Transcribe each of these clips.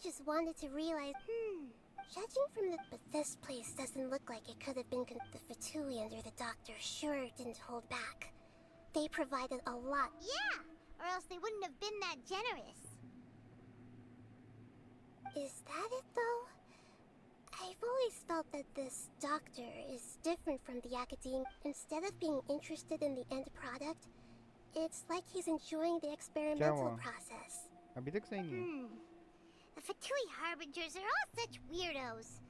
just wanted to realize, judging from but this place doesn't look like it could have been the Fatui under the doctor sure didn't hold back. They provided a lot. Yeah, or else they wouldn't have been that generous. Is that it though? I've always felt that this doctor is different from the academe. Instead of being interested in the end product, it's like he's enjoying the experimental process. अभी तक सही नहीं है. The Fatui Harbingers are all such weirdos.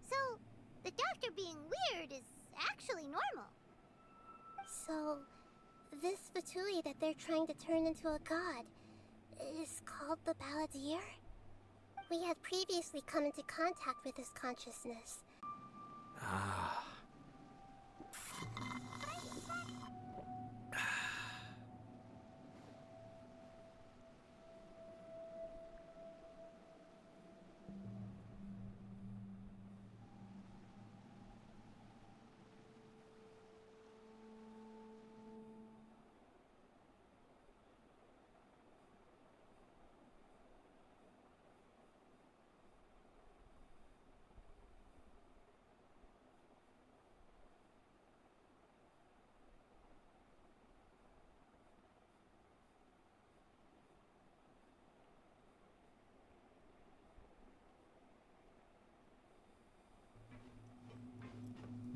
So, the doctor being weird is actually normal. So, this Fatui that they're trying to turn into a god is called the Balladeer? We had previously come into contact with his consciousness. Ah.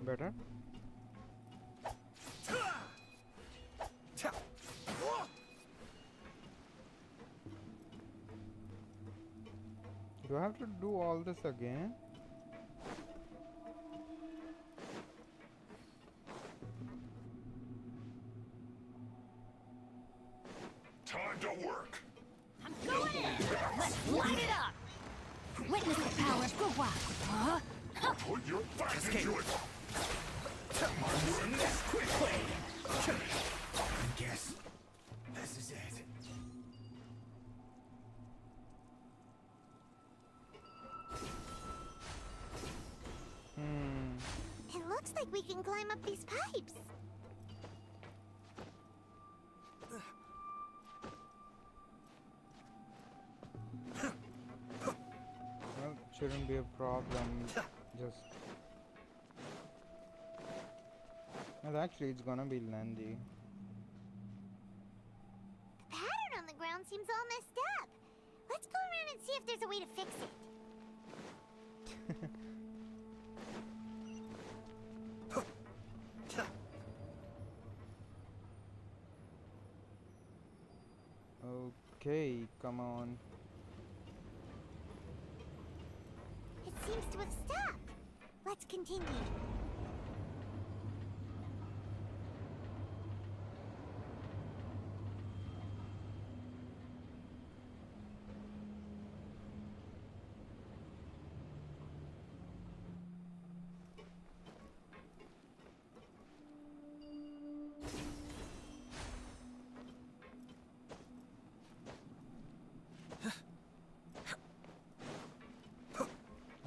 Better? Do I have to do all this again? Time to work. I'm going in. Let's light it up. Witness the power of Gugwa. Huh? Put your back into it. Quickly. I guess this is it. It looks like we can climb up these pipes. Well, shouldn't be a problem. Just. Well, actually, it's gonna be lengthy. The pattern on the ground seems all messed up. Let's go around and see if there's a way to fix it. Okay, come on. It seems to have stopped. Let's continue.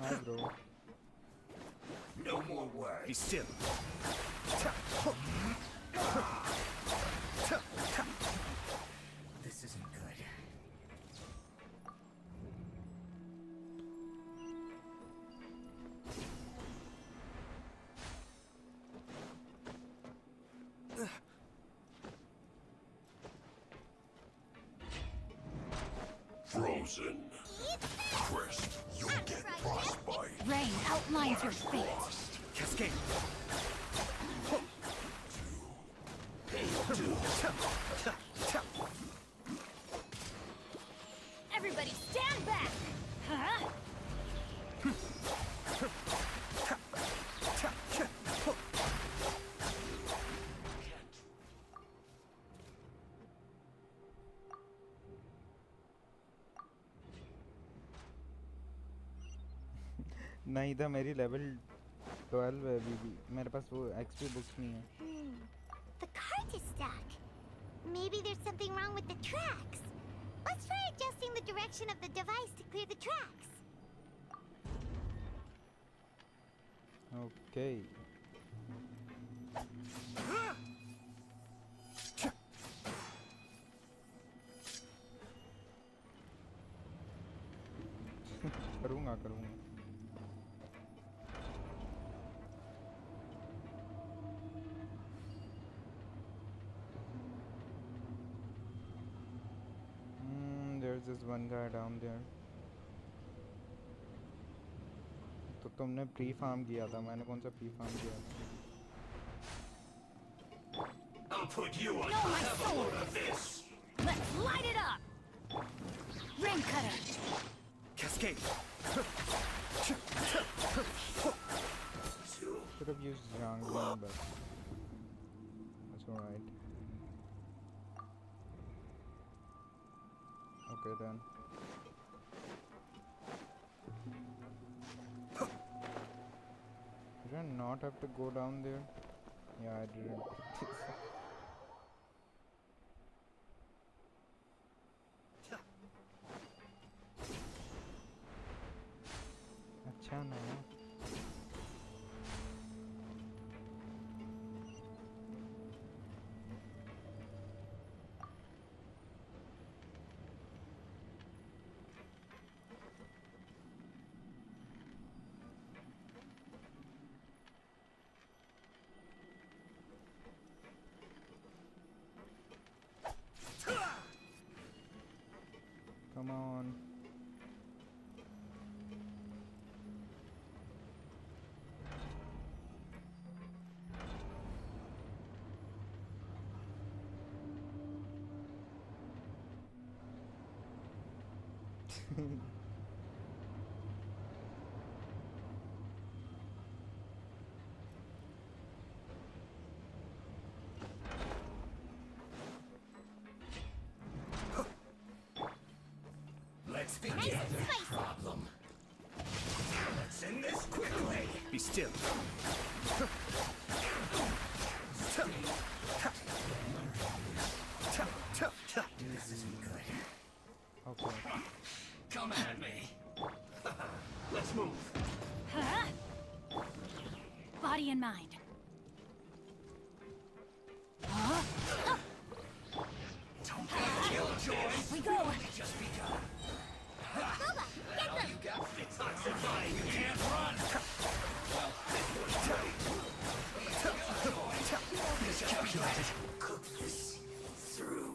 Hi, bro. No more words. Be still. This isn't good. Frozen. Crisp. You'll get frostbite. Rain outlines your fate. Cascade. Everybody stand back. Huh? नहीं था मेरी level 12 है अभी भी मेरे पास वो XP books नहीं है. The cart is stuck. Maybe there's something wrong with the tracks. Let's try adjusting the direction of the device to clear the tracks. Okay. करूँगा There's this one guy down there. तो तुमने pre farm किया था, मैंने कौन सा pre farm किया था? I'll put you on No, my have a sword. load of this. Let's light it up! Ring cutter! Cascade. Should have used Jiangling, but that's alright. Okay then. Did I not have to go down there? Yeah, I didn't. अच्छा ना. Come on. Let's begin the problem. Let's end this quickly. Be still. This isn't good. Okay. Come at me. Let's move. Huh? Body and mind. Huh? Don't get killjoys. We go! It's just begun. All you got is not survive. You can't run. Well, this calculated. Cook this through.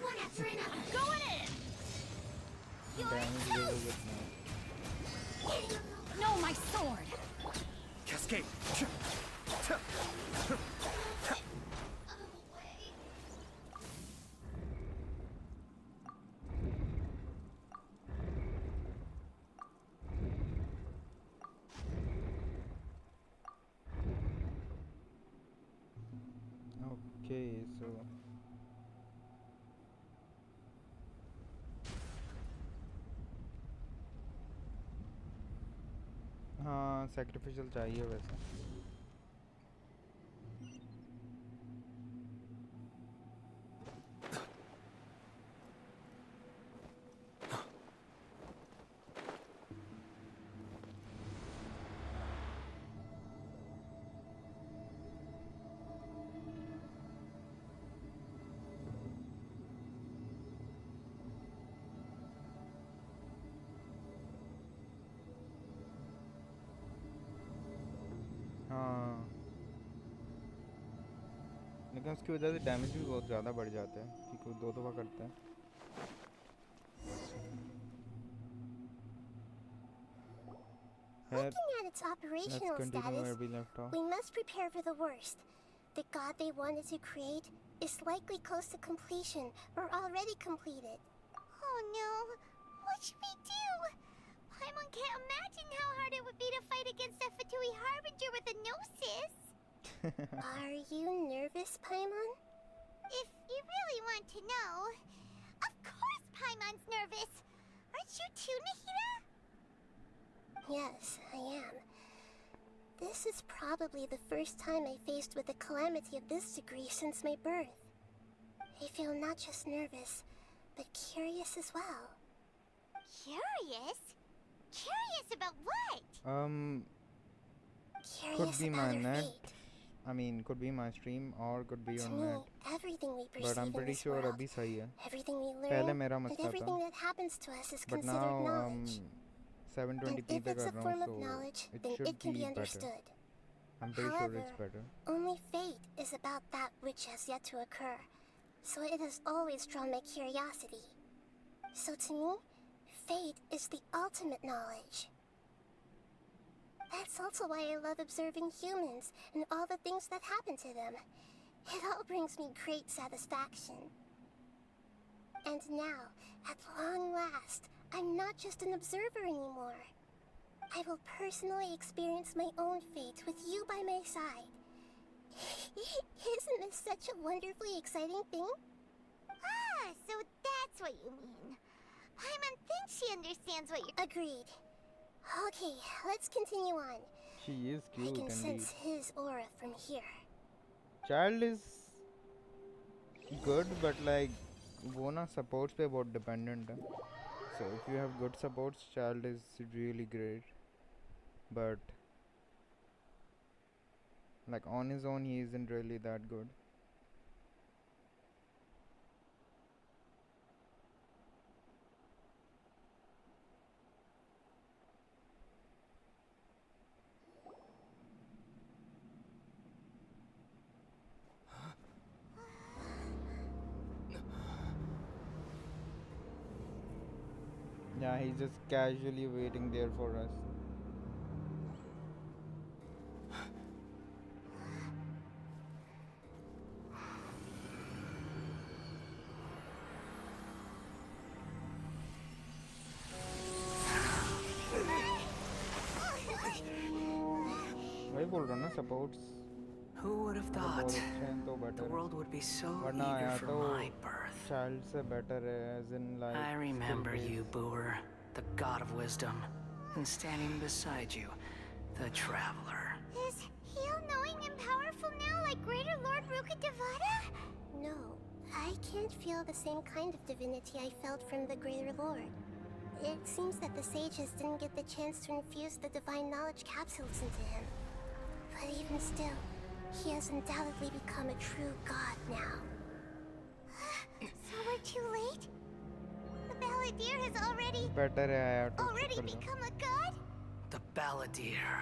One after another. Going in! Damage level with me. No, my sword! Cascade. Okay, so हाँ sacrificial चाहिए वैसे. हाँ लेकिन उसकी वजह से damage भी बहुत ज़्यादा बढ़ जाता है कि कोई दो दफ़ा करता है. Looking at its operational Let's continue where status, we left off. we must prepare for the worst. The god they wanted to create is likely close to completion or already completed. Oh no. What should we do? Paimon can't imagine how hard it would be to fight against a Fatui Harbinger with a gnosis. Are you nervous, Paimon? If you really want to know, of course Paimon's nervous. Aren't you too, Nahida? Yes, I am. This is probably the first time I faced with a calamity of this degree since my birth. I feel not just nervous, but curious as well. Curious? Curious about what? Curious be about my her net. fate. I mean, could be my stream or could be To on me, net. everything we But perceive I'm in pretty this sure world, abhi sahi hai. everything we पहले learn, मेरा and मसला था. everything that happens to us is But considered now knowledge. 720p And if पे it's कर a रहा form हूँ, of so knowledge, it then should it can be be better. understood. I'm pretty sure However, it's better. only fate is about that which has yet to occur, so it has always drawn my curiosity. So to me, fate is the ultimate knowledge. That's also why I love observing humans and all the things that happen to them. It all brings me great satisfaction. And now, at long last, I'm not just an observer anymore. I will personally experience my own fate with you by my side. Isn't this such a wonderfully exciting thing? Ah, so that's what you mean. Paimon thinks she understands what you're... Agreed. Okay, let's continue on. She is I cute can indeed. sense his aura from here. Child is good, but like वो ना supports पे बहुत dependent है. So if you have good supports, child is really great. But like on his own, he isn't really that good. Yeah, he's just casually waiting there for us. वही बोल रहा हूँ ना supports Who would have बहुत thought अच्छे हैं तो the better है. world would be so वरना eager या for तो my birth? child से better है, as in like I remember skill you, based. Booer, the god of wisdom, and standing beside you, the traveler. Is he all-knowing and powerful now like Greater Lord Rukkhadevata? No, I can't feel the same kind of divinity I felt from the Greater Lord. It seems that the sages didn't get the chance to infuse the divine knowledge capsules into him. But even still, he has undoubtedly become a true god now. So we're too late? The Balladeer has already Better है यार तो already चुप कर लो. become a god? The Balladeer.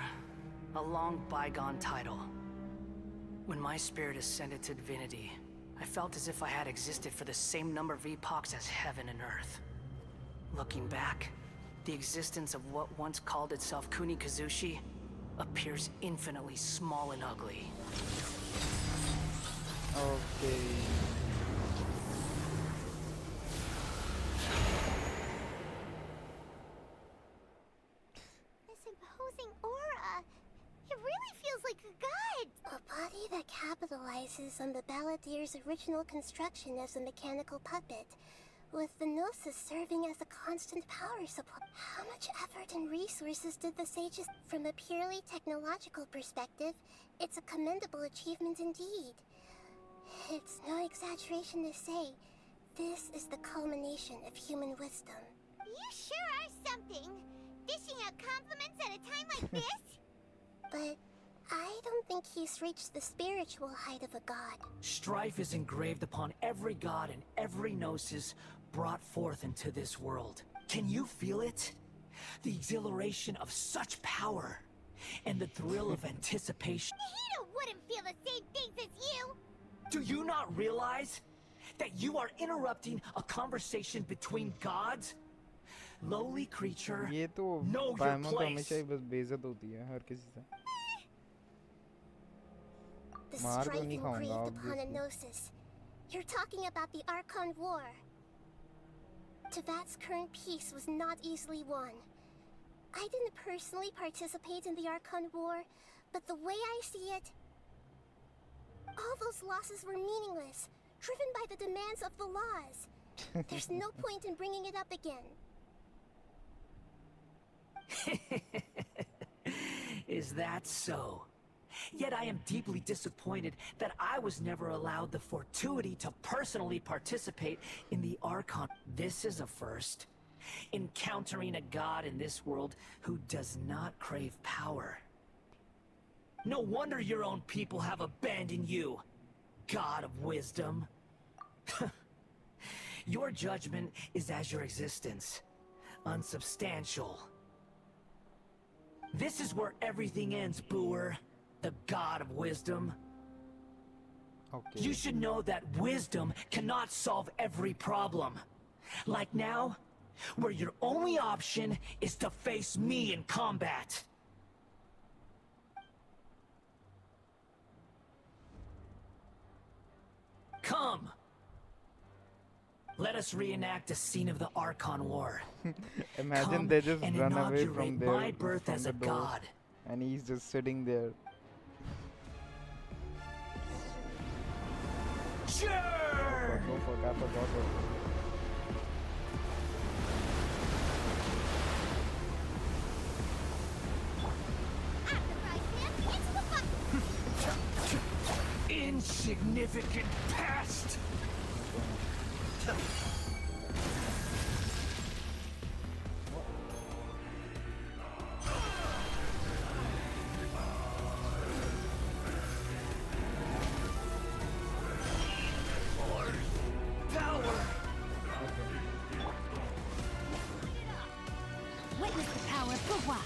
A long bygone title. When my spirit ascended to divinity, I felt as if I had existed for the same number of epochs as heaven and earth. Looking back, the existence of what once called itself Kunikazushi appears infinitely small and ugly. Okay. This imposing aura. It really feels like a god. A body that capitalizes on the Balladeer's original construction as a mechanical puppet, with the Gnosis serving as a constant power supply. How much effort and resources did the sages... From a purely technological perspective, it's a commendable achievement indeed. It's no exaggeration to say, this is the culmination of human wisdom. You sure are something. Dishing out compliments at a time like this? But I don't think he's reached the spiritual height of a god. Strife is engraved upon every god and every gnosis brought forth into this world. Can you feel it? The exhilaration of such power and the thrill of anticipation. Nahida wouldn't feel the same things as you. Do you not realize that you are interrupting a conversation between gods? Lowly creature, ये तो know your पायमन तो place. हमेशा ही बस बेइज्जत होती है हर किसी से. The मार तो strife नहीं खाऊंगा engraved upon a obviously. gnosis. You're talking about the Archon War. Tevat's current peace was not easily won. I didn't personally participate in the Archon War, but the way I see it, all those losses were meaningless, driven by the demands of the laws. There's no point in bringing it up again. Is that so? Yet I am deeply disappointed that I was never allowed the fortuity to personally participate in the Archon. This is a first. Encountering a god in this world who does not crave power. No wonder your own people have abandoned you, God of Wisdom. Your judgment is as your existence, unsubstantial. This is where everything ends, Booer, the God of Wisdom. Okay. You should know that wisdom cannot solve every problem. Like now, where your only option is to face me in combat. Come! Let us reenact a scene of the Archon War. Imagine Come they just and run away inaugurate from there, my birth from as the a door, god. and he's just sitting there. Sure! Go for that, At the right hand, into the button. Insignificant pest! Witness the power of Gugwa.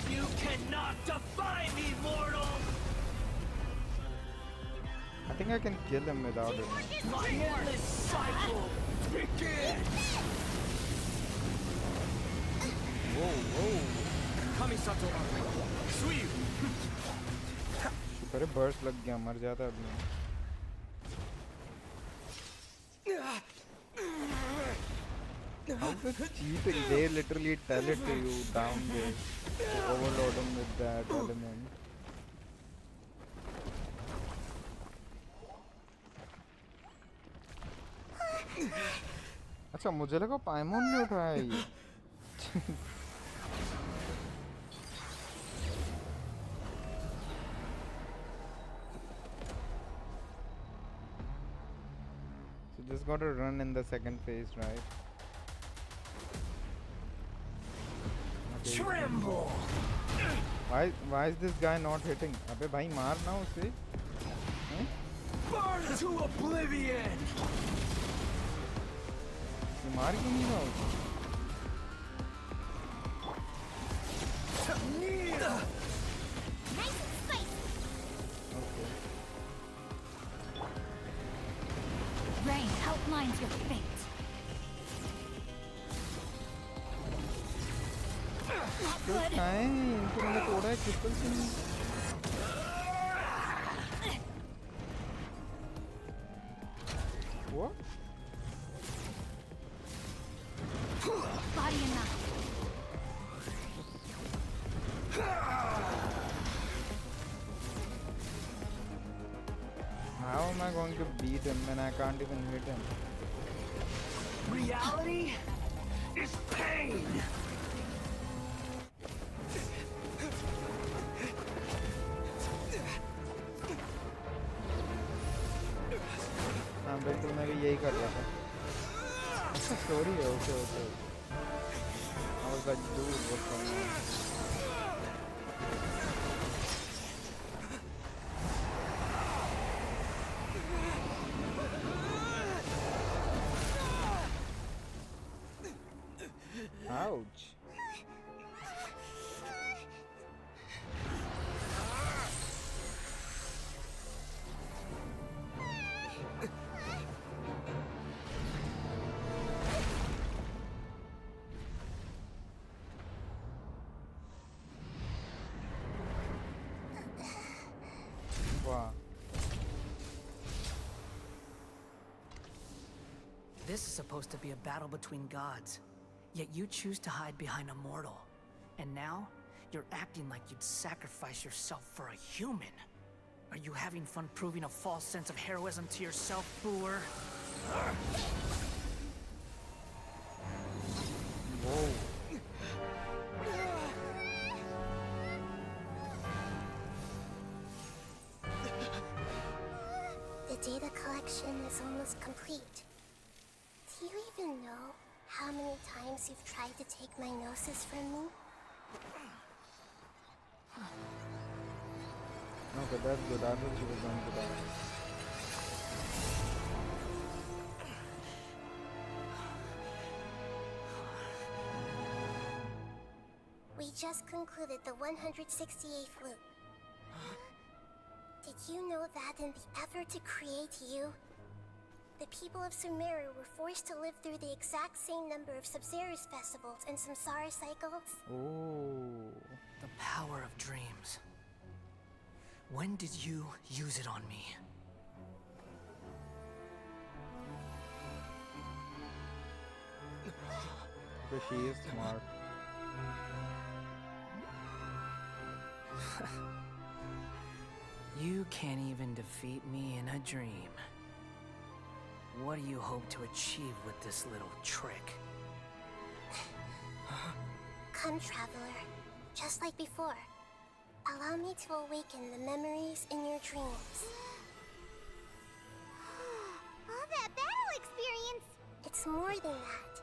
You cannot defy me, mortal! I think I can kill him without it. My endless cycle begins! Whoa. शुक्र है burst लग गया, मर जाता आदमी. How the cheating? They literally tell it to you down there to overload him with that element. अच्छा मुझे लगा पाइमोन ने उठाया ये. So just gotta run in the second phase, right? Okay. Tremble! Why is this guy not hitting? अबे भाई मार ना उसे. हैं? Burn to oblivion! ये मार क्यों नहीं रहा उसे? Nice and spicy. Okay. Rain outlines your fate. Not good. नहीं इनको मैंने तोड़ा है क्रिस्टल से नहीं. What? Body and mind. How am I going to beat him when I can't even hit him? Reality is pain! हाँ बिल्कुल मैं भी यही कर रहा था. अच्छा story है. Okay. I was like, dude, what's going on? Ouch. Wow. This is supposed to be a battle between gods, yet you choose to hide behind a mortal. And now, you're acting like you'd sacrifice yourself for a human. Are you having fun proving a false sense of heroism to yourself, Booer? Whoa. data collection is almost complete. Do you even know how many times you've tried to take my gnosis from me? Okay, that's good. I thought she was going to die. We just concluded the 168th loop. Did you know that in the effort to create you, the people of Sumeru were forced to live through the exact same number of Sub-Zerus festivals and samsara cycles? Oh. The power of dreams. When did you use it on me? Because she is smart. You can't even defeat me in a dream. What do you hope to achieve with this little trick? Come, traveler. Just like before. Allow me to awaken the memories in your dreams. All that battle experience! It's more than that.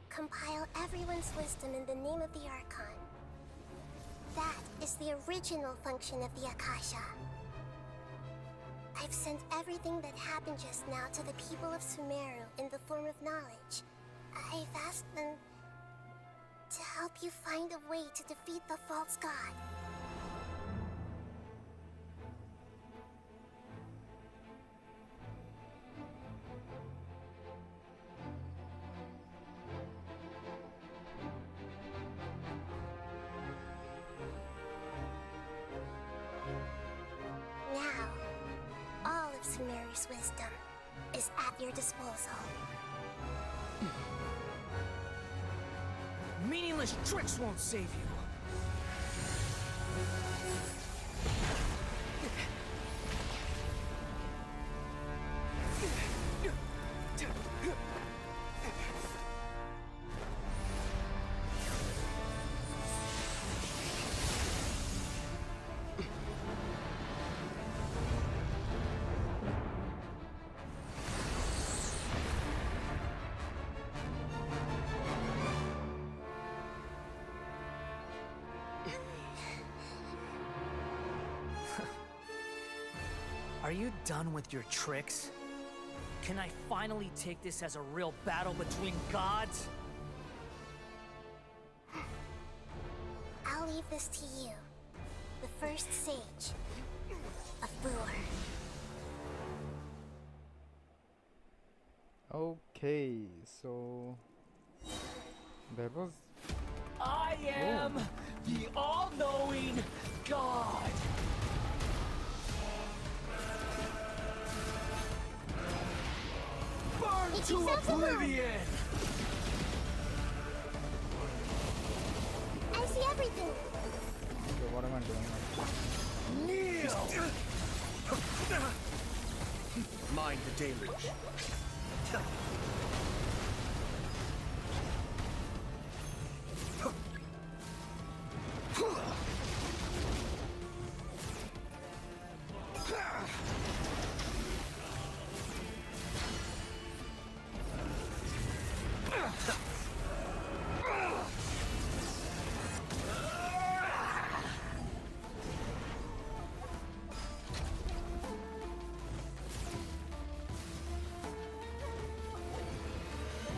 Compile everyone's wisdom in the name of the Archon. That is the original function of the Akasha. I've sent everything that happened just now to the people of Sumeru in the form of knowledge. I've asked them to help you find a way to defeat the false god. Now, all of Sumeru's wisdom is at your disposal. Meaningless tricks won't save you. Are you done with your tricks? Can I finally take this as a real battle between gods? I'll leave this to you, the first sage of Lure. Okay, so that was I am the all-knowing God. Burn It to yourself alone. oblivion! I see everything. okay, what am I doing? Kneel! Mind the deluge.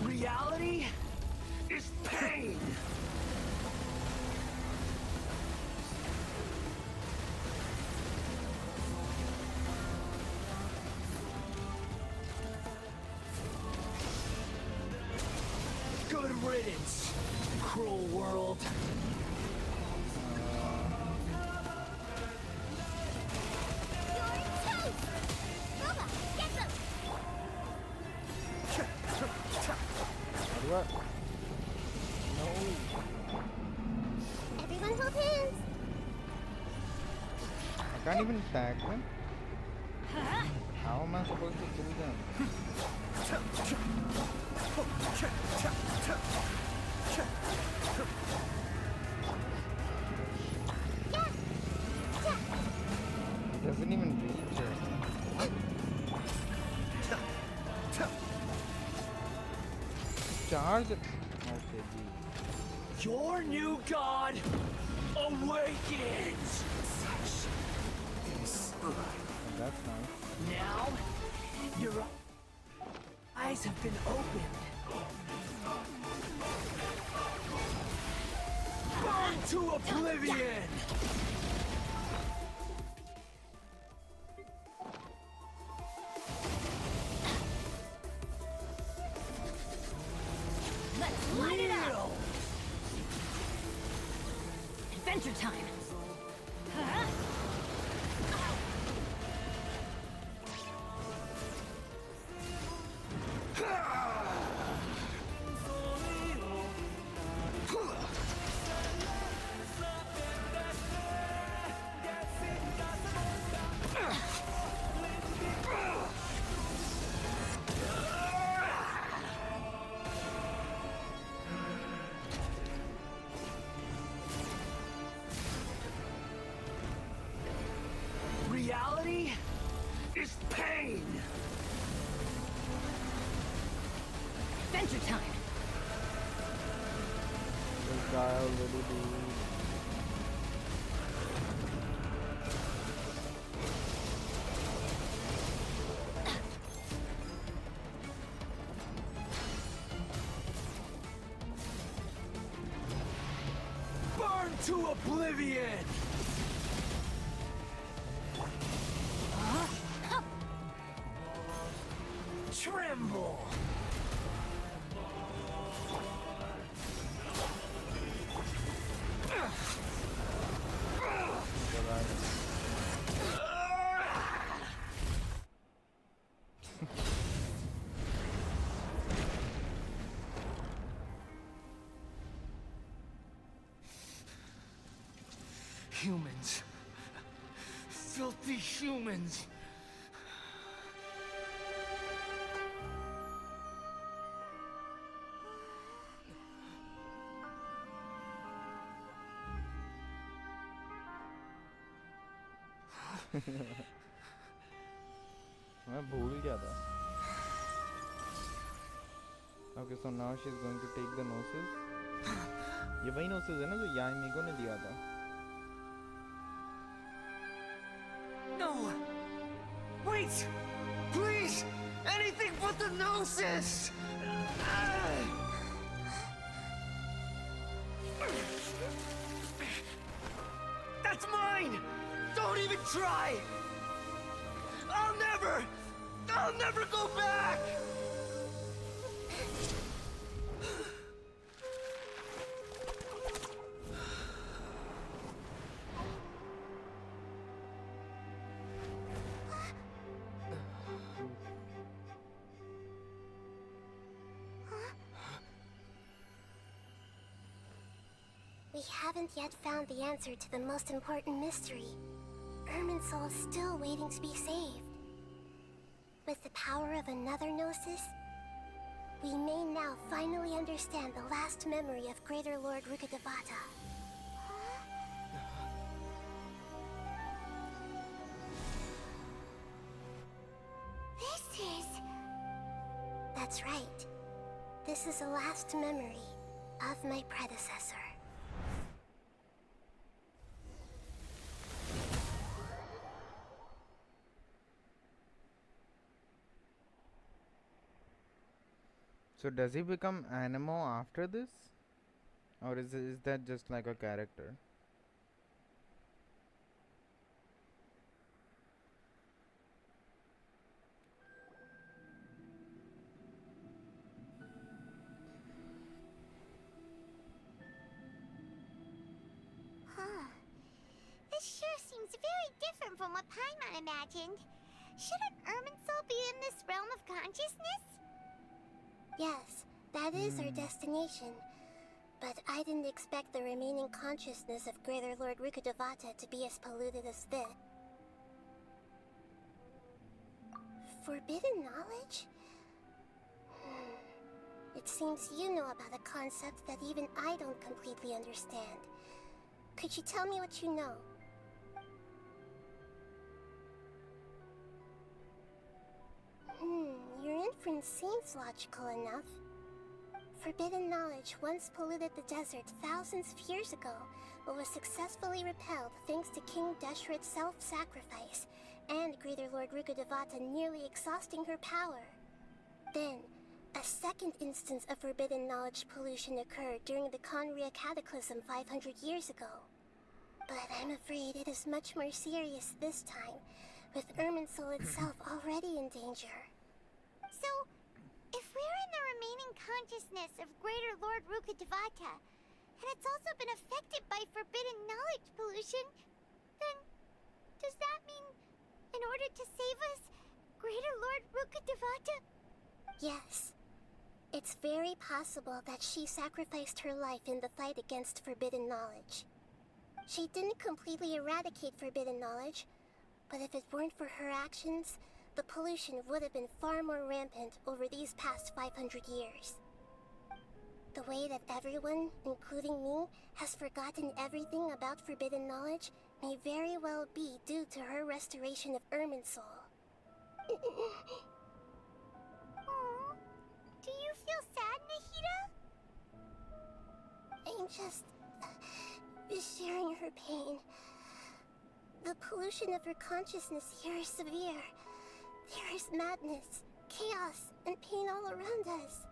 Reality is pain! Good riddance, cruel world. You're toast! Boba, get them! What? No. Everyone hold hands. I can't even tag them. How am I supposed to kill them? It doesn't even reach her. charge. Okay, ji. Your new god awakens! That's nice. Now, your eyes have been opened. Burn to oblivion! Let's light it up! Adventure time! Huh? Reality is pain! Adventure time! This guy already do. Burn to oblivion! Tremble! Humans. Filthy humans. मैं भूल गया था. Okay, so now she's going to take the noses. ये वही noses है ना जो यामिको ने दिया था. No! Wait! Please! Anything but the noses! That's mine! Don't even try! I'll never go back! We haven't yet found the answer to the most important mystery. Irminsul is still waiting to be saved. With the power of another Gnosis, we may now finally understand the last memory of Greater Lord Rukkhadevata. This is... That's right. This is the last memory of my predecessor. So does he become Anemo after this? Or is that just like a character? Huh. This sure seems very different from what Paimon imagined. Shouldn't Irminsul be in this realm of consciousness? Yes, that is our destination. But I didn't expect the remaining consciousness of Greater Lord Rukkhadevata to be as polluted as this. Forbidden knowledge? It seems you know about a concept that even I don't completely understand. Could you tell me what you know? Your inference seems logical enough. forbidden knowledge once polluted the desert thousands of years ago, but was successfully repelled thanks to King Deshret's self-sacrifice and Greater Lord Rukkhadevata nearly exhausting her power. Then, a second instance of forbidden knowledge pollution occurred during the Conria Cataclysm 500 years ago. But I'm afraid it is much more serious this time, with Irminsul itself already in danger. So, if we're in the remaining consciousness of Greater Lord Rukkhadevata, and it's also been affected by forbidden knowledge pollution, then does that mean in order to save us, Greater Lord Rukkhadevata? Yes. It's very possible that she sacrificed her life in the fight against forbidden knowledge. She didn't completely eradicate forbidden knowledge, but if it weren't for her actions, the pollution would have been far more rampant over these past 500 years. The way that everyone, including me, has forgotten everything about forbidden knowledge may very well be due to her restoration of Irminsul. Aww. Do you feel sad, Nahida? I'm just sharing her pain. The pollution of her consciousness here is severe. There is madness, chaos, and pain all around us.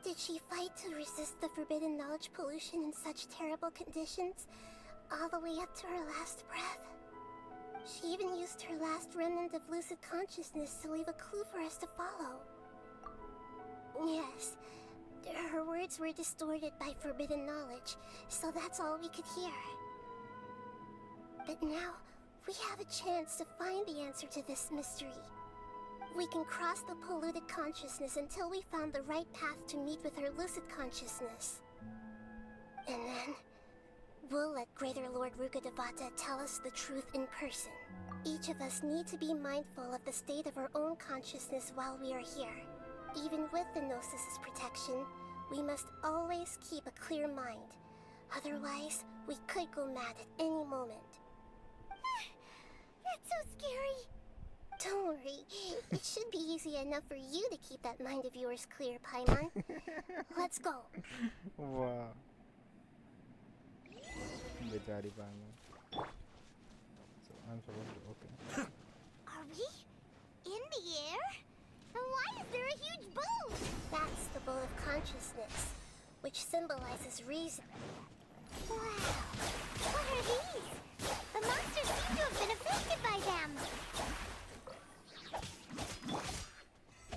Did she fight to resist the forbidden knowledge pollution in such terrible conditions, all the way up to her last breath? She even used her last remnant of lucid consciousness to leave a clue for us to follow. Yes, her words were distorted by forbidden knowledge, so that's all we could hear. But now, we have a chance to find the answer to this mystery. We can cross the polluted consciousness until we found the right path to meet with her lucid consciousness. And then, we'll let Greater Lord Rukkhadevata tell us the truth in person. Each of us need to be mindful of the state of our own consciousness while we are here. Even with the Gnosis' protection, we must always keep a clear mind. Otherwise, we could go mad at any moment. That's so scary. Don't worry, it should be easy enough for you to keep that mind of yours clear, Paimon. Let's go. Wow. Bechari Paimon. So I'm supposed to, okay. Are we in the air? And why is there a huge boat? That's the bowl of consciousness, which symbolizes reason. Wow. What are these? The monsters seem to have been affected by them.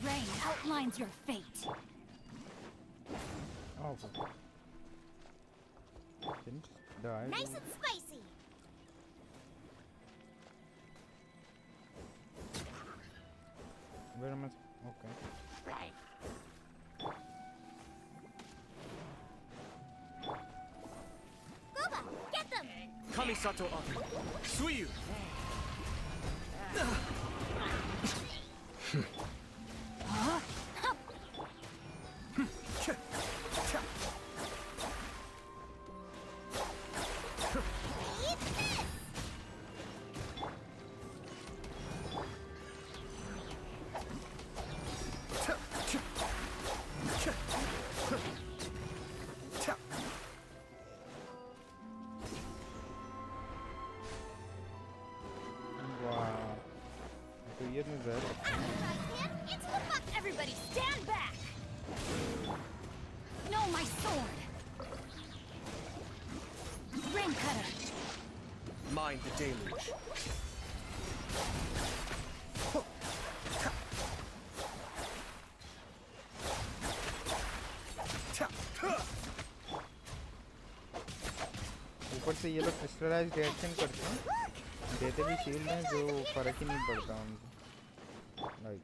Rain outlines your fate. Oh, okay. Didn't die. Nice and spicy. Where am I? Okay. Right. Booba, get them! Kamisato up. Suiyu. Eat this! Wow. To jedny zero. After I can, into the buck! Everybody stand back! No, my sword! Rain cutter! Mind the deluge. ऊपर से ये लोग crystallised reaction करते हैं, देते भी shield हैं जो फर्क ही नहीं पड़ता उनको, लाइक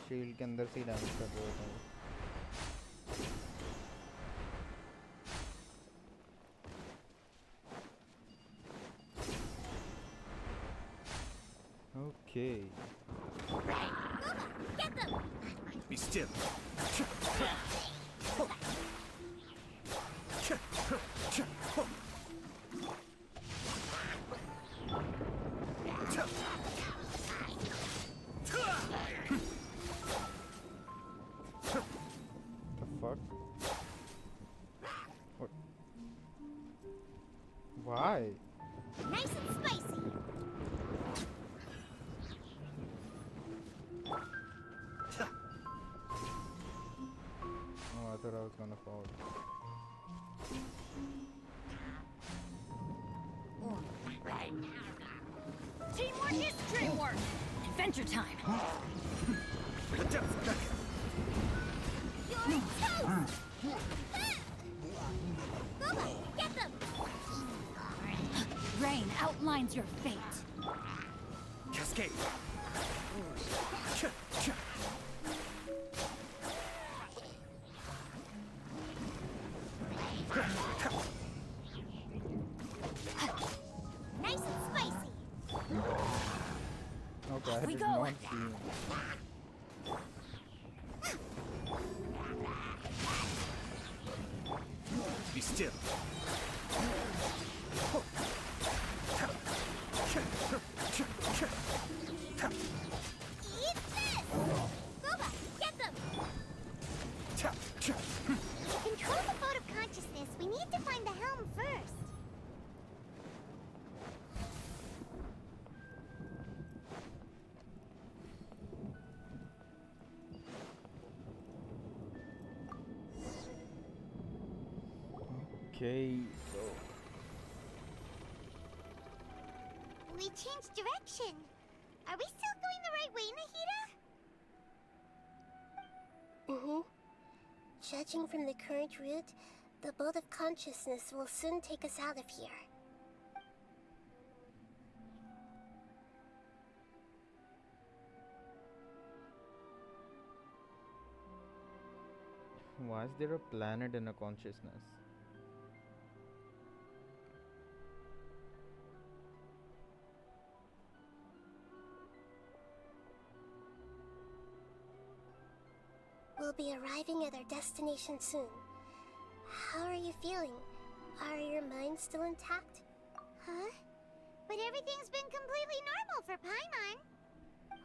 शील्ड के अंदर से ही डैमेज कर रहे होते हैं। Okay. Get them! Be still. The fuck? Why? Nice and spicy. Oh, I thought I was gonna fall. Teamwork is dreamwork. Adventure time. The depth beckon. You're toast! Boba, get them! Rain outlines your fate. Cascade. Nice and spicy. Okay, I we did go. not see him. Be still. Eat this! Boba, get them! To control the boat of consciousness, we need to find the helm first. Okay, so We changed direction. Are we still going the right way, Nahida? Mm-hmm. Judging from the current route, the boat of consciousness will soon take us out of here. why is there a planet in a consciousness? We'll be arriving at our destination soon. How are you feeling? Are your minds still intact? Huh? But everything's been completely normal for Paimon.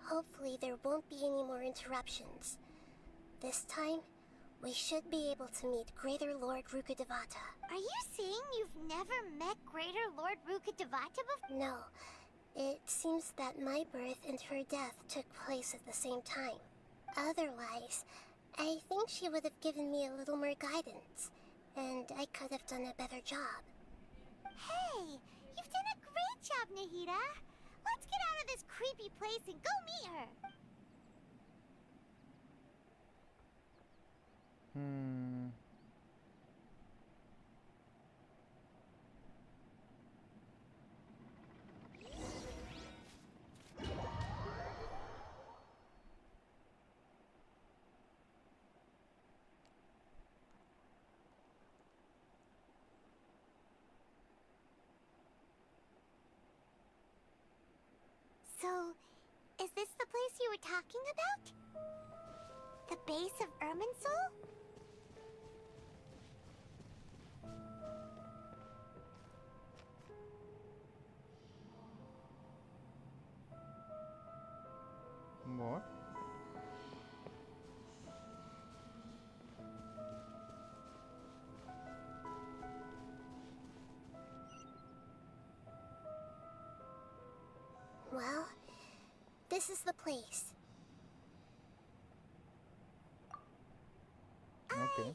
Hopefully there won't be any more interruptions. This time, we should be able to meet Greater Lord Rukkhadevata. Are you saying you've never met Greater Lord Rukkhadevata before? No, it seems that my birth and her death took place at the same time. Otherwise, I think she would have given me a little more guidance, and I could have done a better job. Hey, you've done a great job, Nahida. Let's get out of this creepy place and go meet her. So, is this the place you were talking about? The base of Irminsul? What? Well, this is the place. Okay.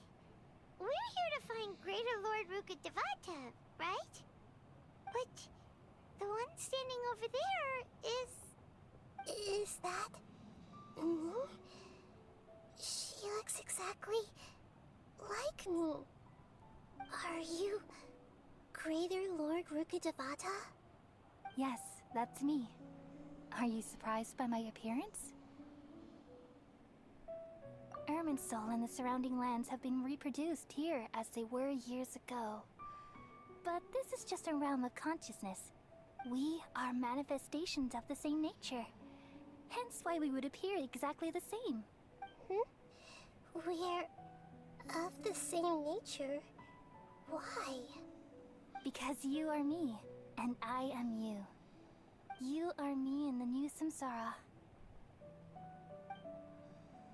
We're here to find Greater Lord Rukkhadevata, right? But the one standing over there is... Is that... me? She looks exactly like me. Are you Greater Lord Rukkhadevata? Yes, that's me. Are you surprised by my appearance? Irminsul and the surrounding lands have been reproduced here as they were years ago. But this is just a realm of consciousness. We are manifestations of the same nature. Hence why we would appear exactly the same. We're of the same nature. Why? Because you are me, and I am you. You are me in the new samsara.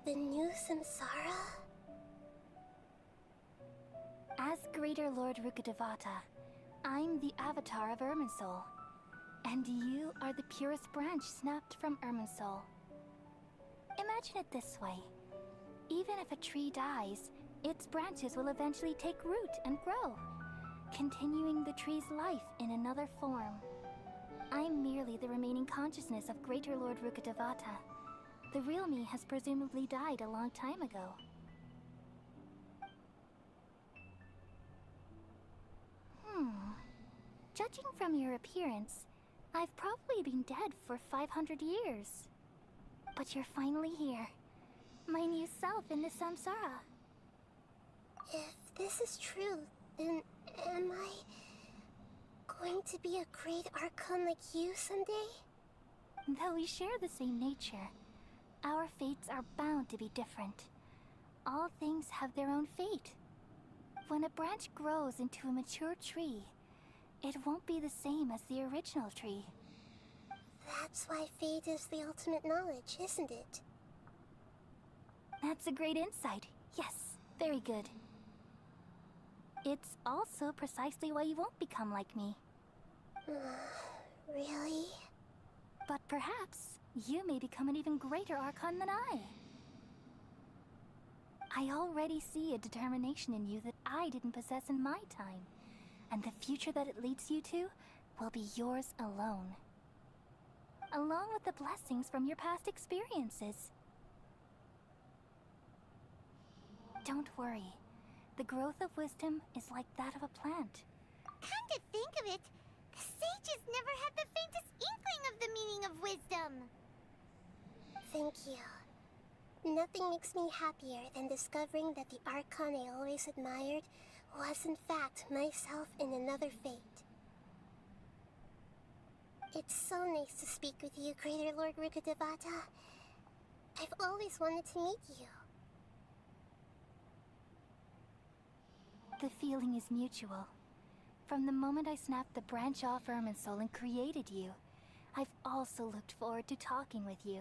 The new samsara? As Greater Lord Rukkhadevata, I'm the avatar of Irminsul, and you are the purest branch snapped from Irminsul. Imagine it this way. Even if a tree dies, its branches will eventually take root and grow, continuing the tree's life in another form. I'm merely the remaining consciousness of Greater Lord Rukkhadevata. The real me has presumably died a long time ago. Judging from your appearance, I've probably been dead for 500 years. But you're finally here. My new self in the samsara. If this is true, then am I going to be a great Archon like you someday? Though we share the same nature, our fates are bound to be different. All things have their own fate. When a branch grows into a mature tree, it won't be the same as the original tree. That's why fate is the ultimate knowledge, isn't it? That's a great insight. Yes, very good. It's also precisely why you won't become like me. Really? But perhaps you may become an even greater Archon than I. I already see a determination in you that I didn't possess in my time, and the future that it leads you to will be yours alone. Along with the blessings from your past experiences. Don't worry. The growth of wisdom is like that of a plant. Come to think of it, the sages never had the faintest inkling of the meaning of wisdom. Thank you. Nothing makes me happier than discovering that the Archon I always admired was in fact myself in another fate. It's so nice to speak with you, Greater Lord Rukkhadevata. I've always wanted to meet you. The feeling is mutual. From the moment I snapped the branch off Irminsul and created you, I've also looked forward to talking with you.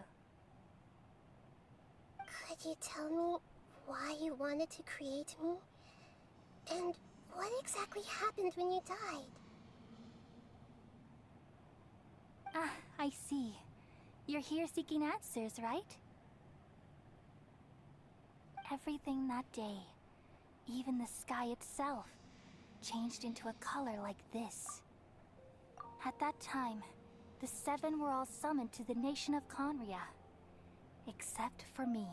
Could you tell me why you wanted to create me? And what exactly happened when you died? Ah, I see. You're here seeking answers, right? Everything that day, even the sky itself, changed into a color like this. At that time, the seven were all summoned to the nation of Conria. Except for me.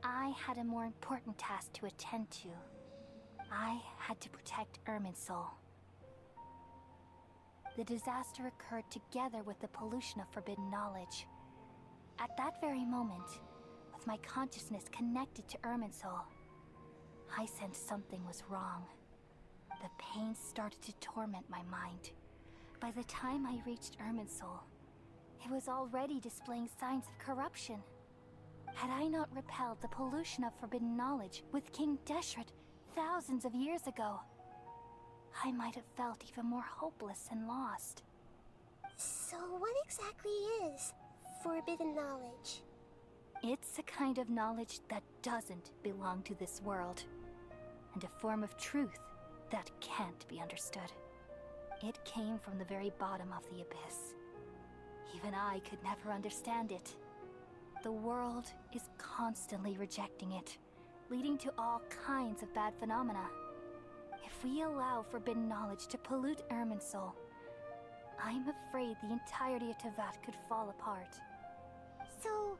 I had a more important task to attend to. I had to protect Irminsul. The disaster occurred together with the pollution of forbidden knowledge. At that very moment, with my consciousness connected to Irminsul, I sensed something was wrong. The pain started to torment my mind. By the time I reached Irminsul, it was already displaying signs of corruption. Had I not repelled the pollution of forbidden knowledge with King Deshret thousands of years ago, I might have felt even more hopeless and lost. So what exactly is forbidden knowledge? It's a kind of knowledge that doesn't belong to this world, and a form of truth that can't be understood. It came from the very bottom of the abyss. Even I could never understand it. The world is constantly rejecting it, leading to all kinds of bad phenomena. If we allow forbidden knowledge to pollute Irminsul, I'm afraid the entirety of Teyvat could fall apart. So,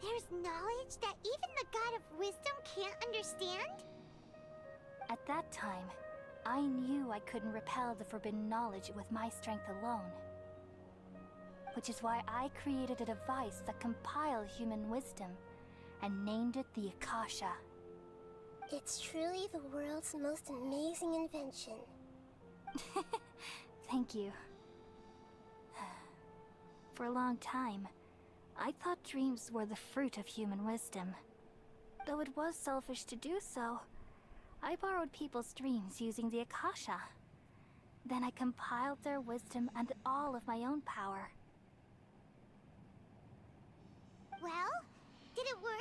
there's knowledge that even the God of Wisdom can't understand? At that time, I knew I couldn't repel the forbidden knowledge with my strength alone. Which is why I created a device that compiled human wisdom and named it the Akasha. It's truly the world's most amazing invention. Thank you. For a long time, I thought dreams were the fruit of human wisdom. Though it was selfish to do so, I borrowed people's dreams using the Akasha. Then I compiled their wisdom and all of my own power. Well, did it work?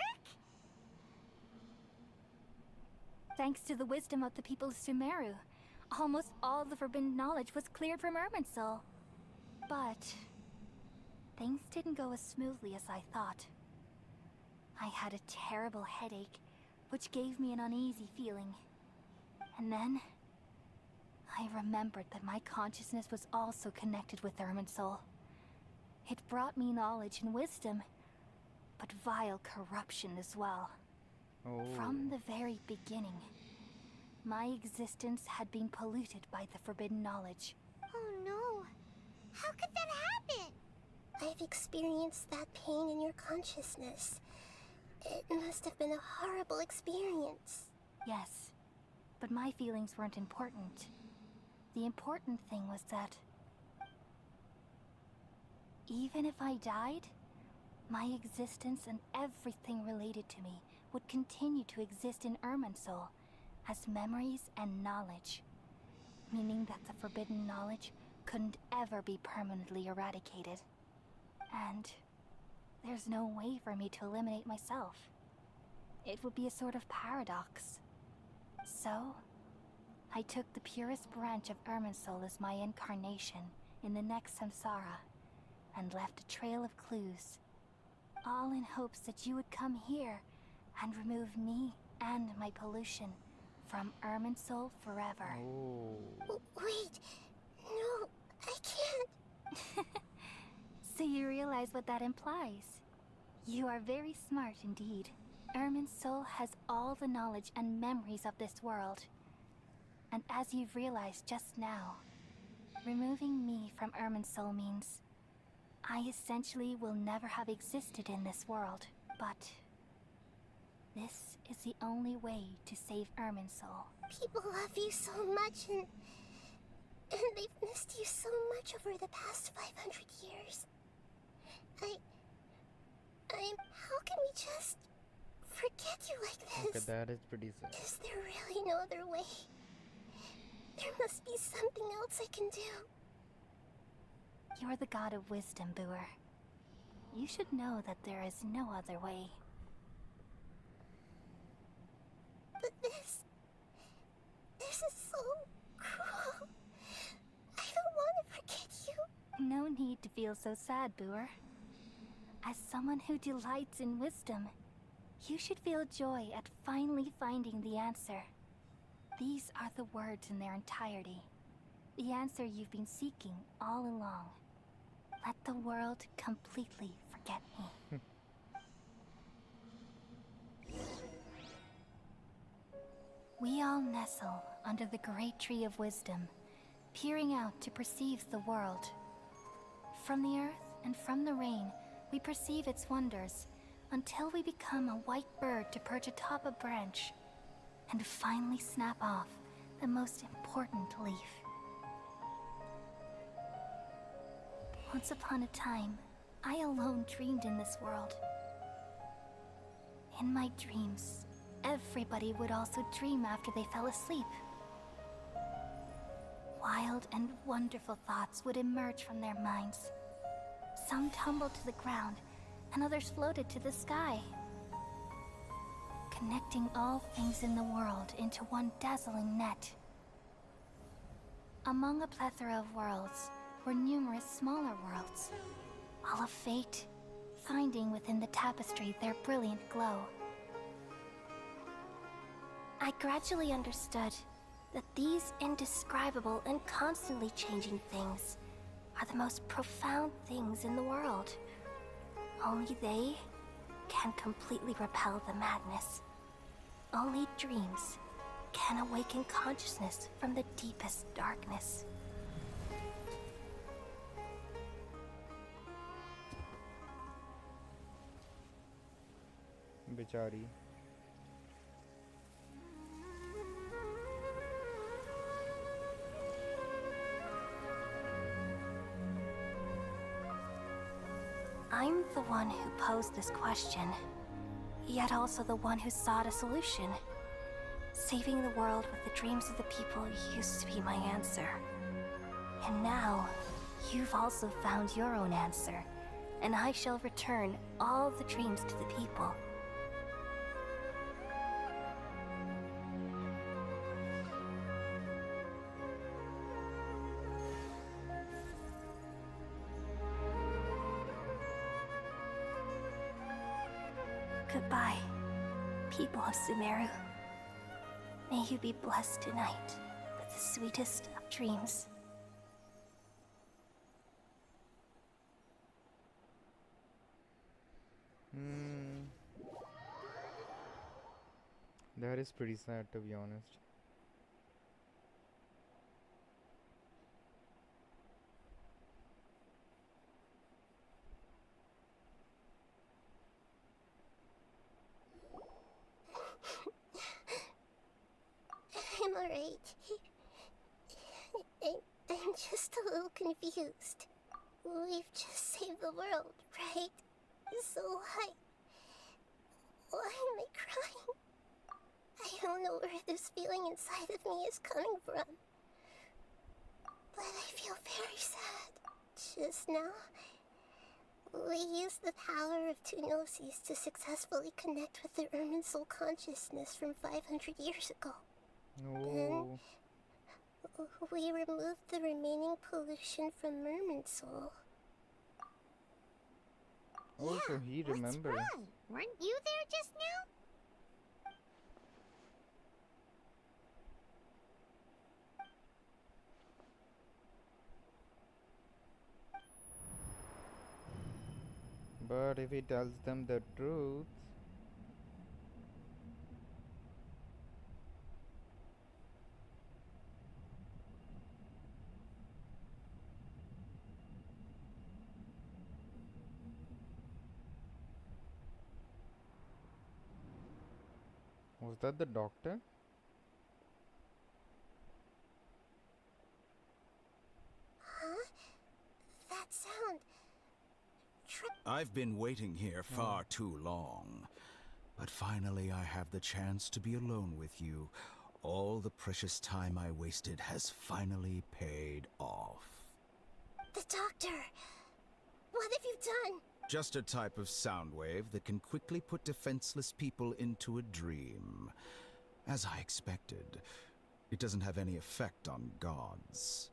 Thanks to the wisdom of the people of Sumeru, Almost all the forbidden knowledge was cleared from Irminsul. But things didn't go as smoothly as I thought. I had a terrible headache, which gave me an uneasy feeling. And then I remembered that my consciousness was also connected with Irminsul. It brought me knowledge and wisdom, but vile corruption as well. Oh. From the very beginning, my existence had been polluted by the forbidden knowledge. Oh no. How could that happen? I've experienced that pain in your consciousness. It must have been a horrible experience. Yes, but my feelings weren't important. The important thing was that even if I died, my existence and everything related to me would continue to exist in Irminsul as memories and knowledge, meaning that the forbidden knowledge couldn't ever be permanently eradicated. And there's no way for me to eliminate myself. It would be a sort of paradox. So, I took the purest branch of Irminsul as my incarnation in the next samsara, and left a trail of clues, all in hopes that you would come here and remove me and my pollution from Irminsul forever. Oh. Wait, no, I can't. So you realize what that implies? You are very smart indeed. Irminsul has all the knowledge and memories of this world. And as you've realized just now, removing me from Irminsul means I essentially will never have existed in this world. But this is the only way to save Irminsul. People love you so much, and they've missed you so much over the past 500 years. How can we just forget you like this? Okay, that is pretty sad. Is there really no other way? There must be something else I can do. You're the god of wisdom, Booer. You should know that there is no other way. But this is so cruel. I don't want to forget you. No need to feel so sad, Booer. As someone who delights in wisdom, you should feel joy at finally finding the answer. These are the words in their entirety. The answer you've been seeking all along. Let the world completely forget me. We all nestle under the great tree of wisdom, peering out to perceive the world. From the earth and from the rain, we perceive its wonders, until we become a white bird to perch atop a branch, and finally snap off the most important leaf. Once upon a time, I alone dreamed in this world. In my dreams, everybody would also dream after they fell asleep. Wild and wonderful thoughts would emerge from their minds. Some tumbled to the ground, and others floated to the sky, connecting all things in the world into one dazzling net. Among a plethora of worlds were numerous smaller worlds, all of fate, finding within the tapestry their brilliant glow. I gradually understood that these indescribable and constantly changing things are the most profound things in the world. Only they can completely repel the madness. Only dreams can awaken consciousness from the deepest darkness. बेचारी. I'm the one who posed this question, yet also the one who sought a solution. Saving the world with the dreams of the people used to be my answer. And now, you've also found your own answer, and I shall return all the dreams to the people. Goodbye, people of Sumeru. May you be blessed tonight with the sweetest of dreams. That is pretty sad, to be honest. I'm alright. I'm just a little confused. We've just saved the world, right? So why am I crying? I don't know where this feeling inside of me is coming from. But I feel very sad. Just now, we used the power of two gnosis to successfully connect with the Ermin soul consciousness from 500 years ago. Oh. Then, we removed the remaining pollution from Merman soul. Oh, so he remembers. What's wrong? Weren't you there just now? But if he tells them the truth, was that the doctor? Huh? That sound. I've been waiting here far too long. But finally I have the chance to be alone with you. All the precious time I wasted has finally paid off. The doctor! What have you done? Just a type of sound wave that can quickly put defenseless people into a dream. As I expected, it doesn't have any effect on gods.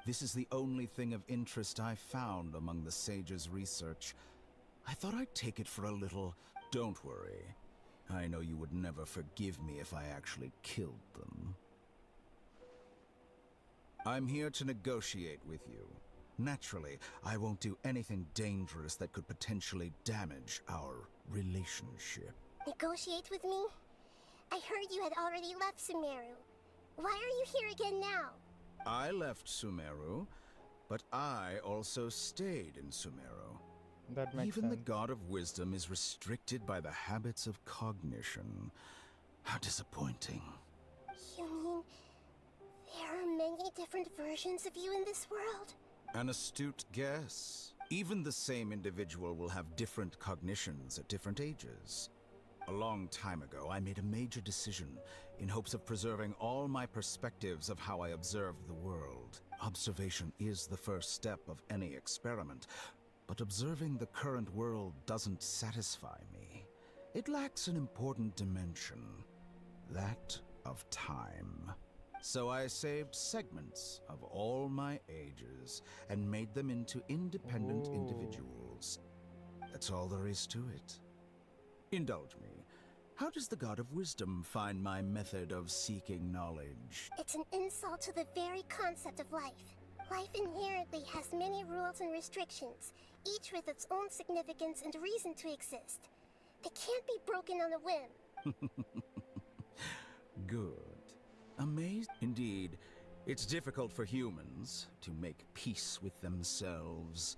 This is the only thing of interest I found among the sage's research. I thought I'd take it for a little. Don't worry. I know you would never forgive me if I actually killed them. I'm here to negotiate with you. Naturally, I won't do anything dangerous that could potentially damage our relationship. Negotiate with me? I heard you had already left Sumeru. Why are you here again now? I left Sumeru, but I also stayed in Sumeru. That makes Even sense. the God of Wisdom is restricted by the habits of cognition. How disappointing. You mean there are many different versions of you in this world? An astute guess. Even the same individual will have different cognitions at different ages. A long time ago, I made a major decision in hopes of preserving all my perspectives of how I observe the world. Observation is the first step of any experiment, but observing the current world doesn't satisfy me. It lacks an important dimension, that of time. So I saved segments of all my ages and made them into independent individuals. That's all there is to it. Indulge me. How does the God of Wisdom find my method of seeking knowledge? It's an insult to the very concept of life. Life inherently has many rules and restrictions, each with its own significance and reason to exist. They can't be broken on a whim. Good. Amazed? Indeed, it's difficult for humans to make peace with themselves,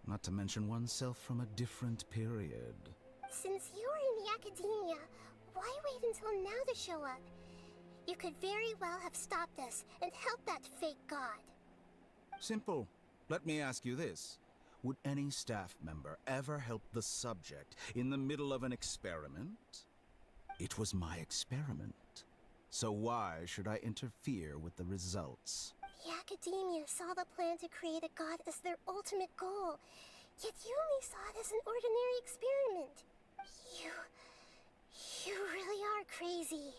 not to mention oneself from a different period. Since you are in the academia, why wait until now to show up? You could very well have stopped us and helped that fake god. Simple. Let me ask you this. Would any staff member ever help the subject in the middle of an experiment? It was my experiment. So why should I interfere with the results? The academia saw the plan to create a god as their ultimate goal, yet you only saw it as an ordinary experiment. You really are crazy.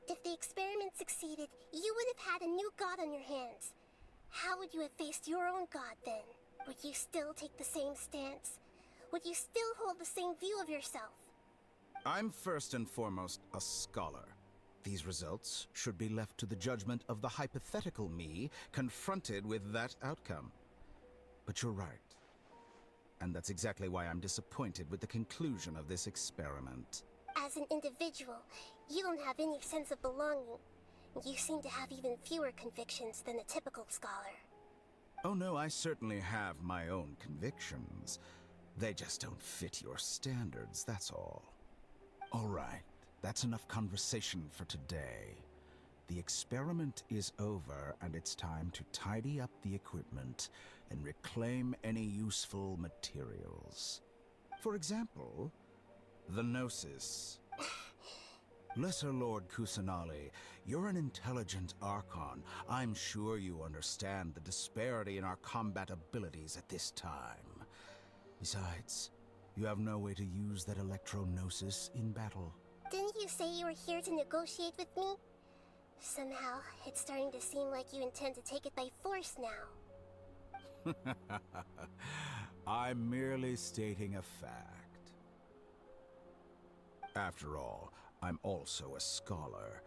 If the experiment succeeded, you would have had a new god on your hands. How would you have faced your own god then? Would you still take the same stance? would you still hold the same view of yourself? I'm first and foremost a scholar. These results should be left to the judgment of the hypothetical me confronted with that outcome. But you're right. And that's exactly why I'm disappointed with the conclusion of this experiment. As an individual, you don't have any sense of belonging. You seem to have even fewer convictions than a typical scholar. Oh no, I certainly have my own convictions. They just don't fit your standards, that's all. All right, that's enough conversation for today. The experiment is over, and it's time to tidy up the equipment and reclaim any useful materials. For example, the Gnosis. Lesser Lord Kusanali, you're an intelligent Archon. I'm sure you understand the disparity in our combat abilities at this time. Besides, you have no way to use that Electro-Gnosis in battle. Didn't you say you were here to negotiate with me? Somehow, it's starting to seem like you intend to take it by force now. I'm merely stating a fact. After all, I'm also a scholar.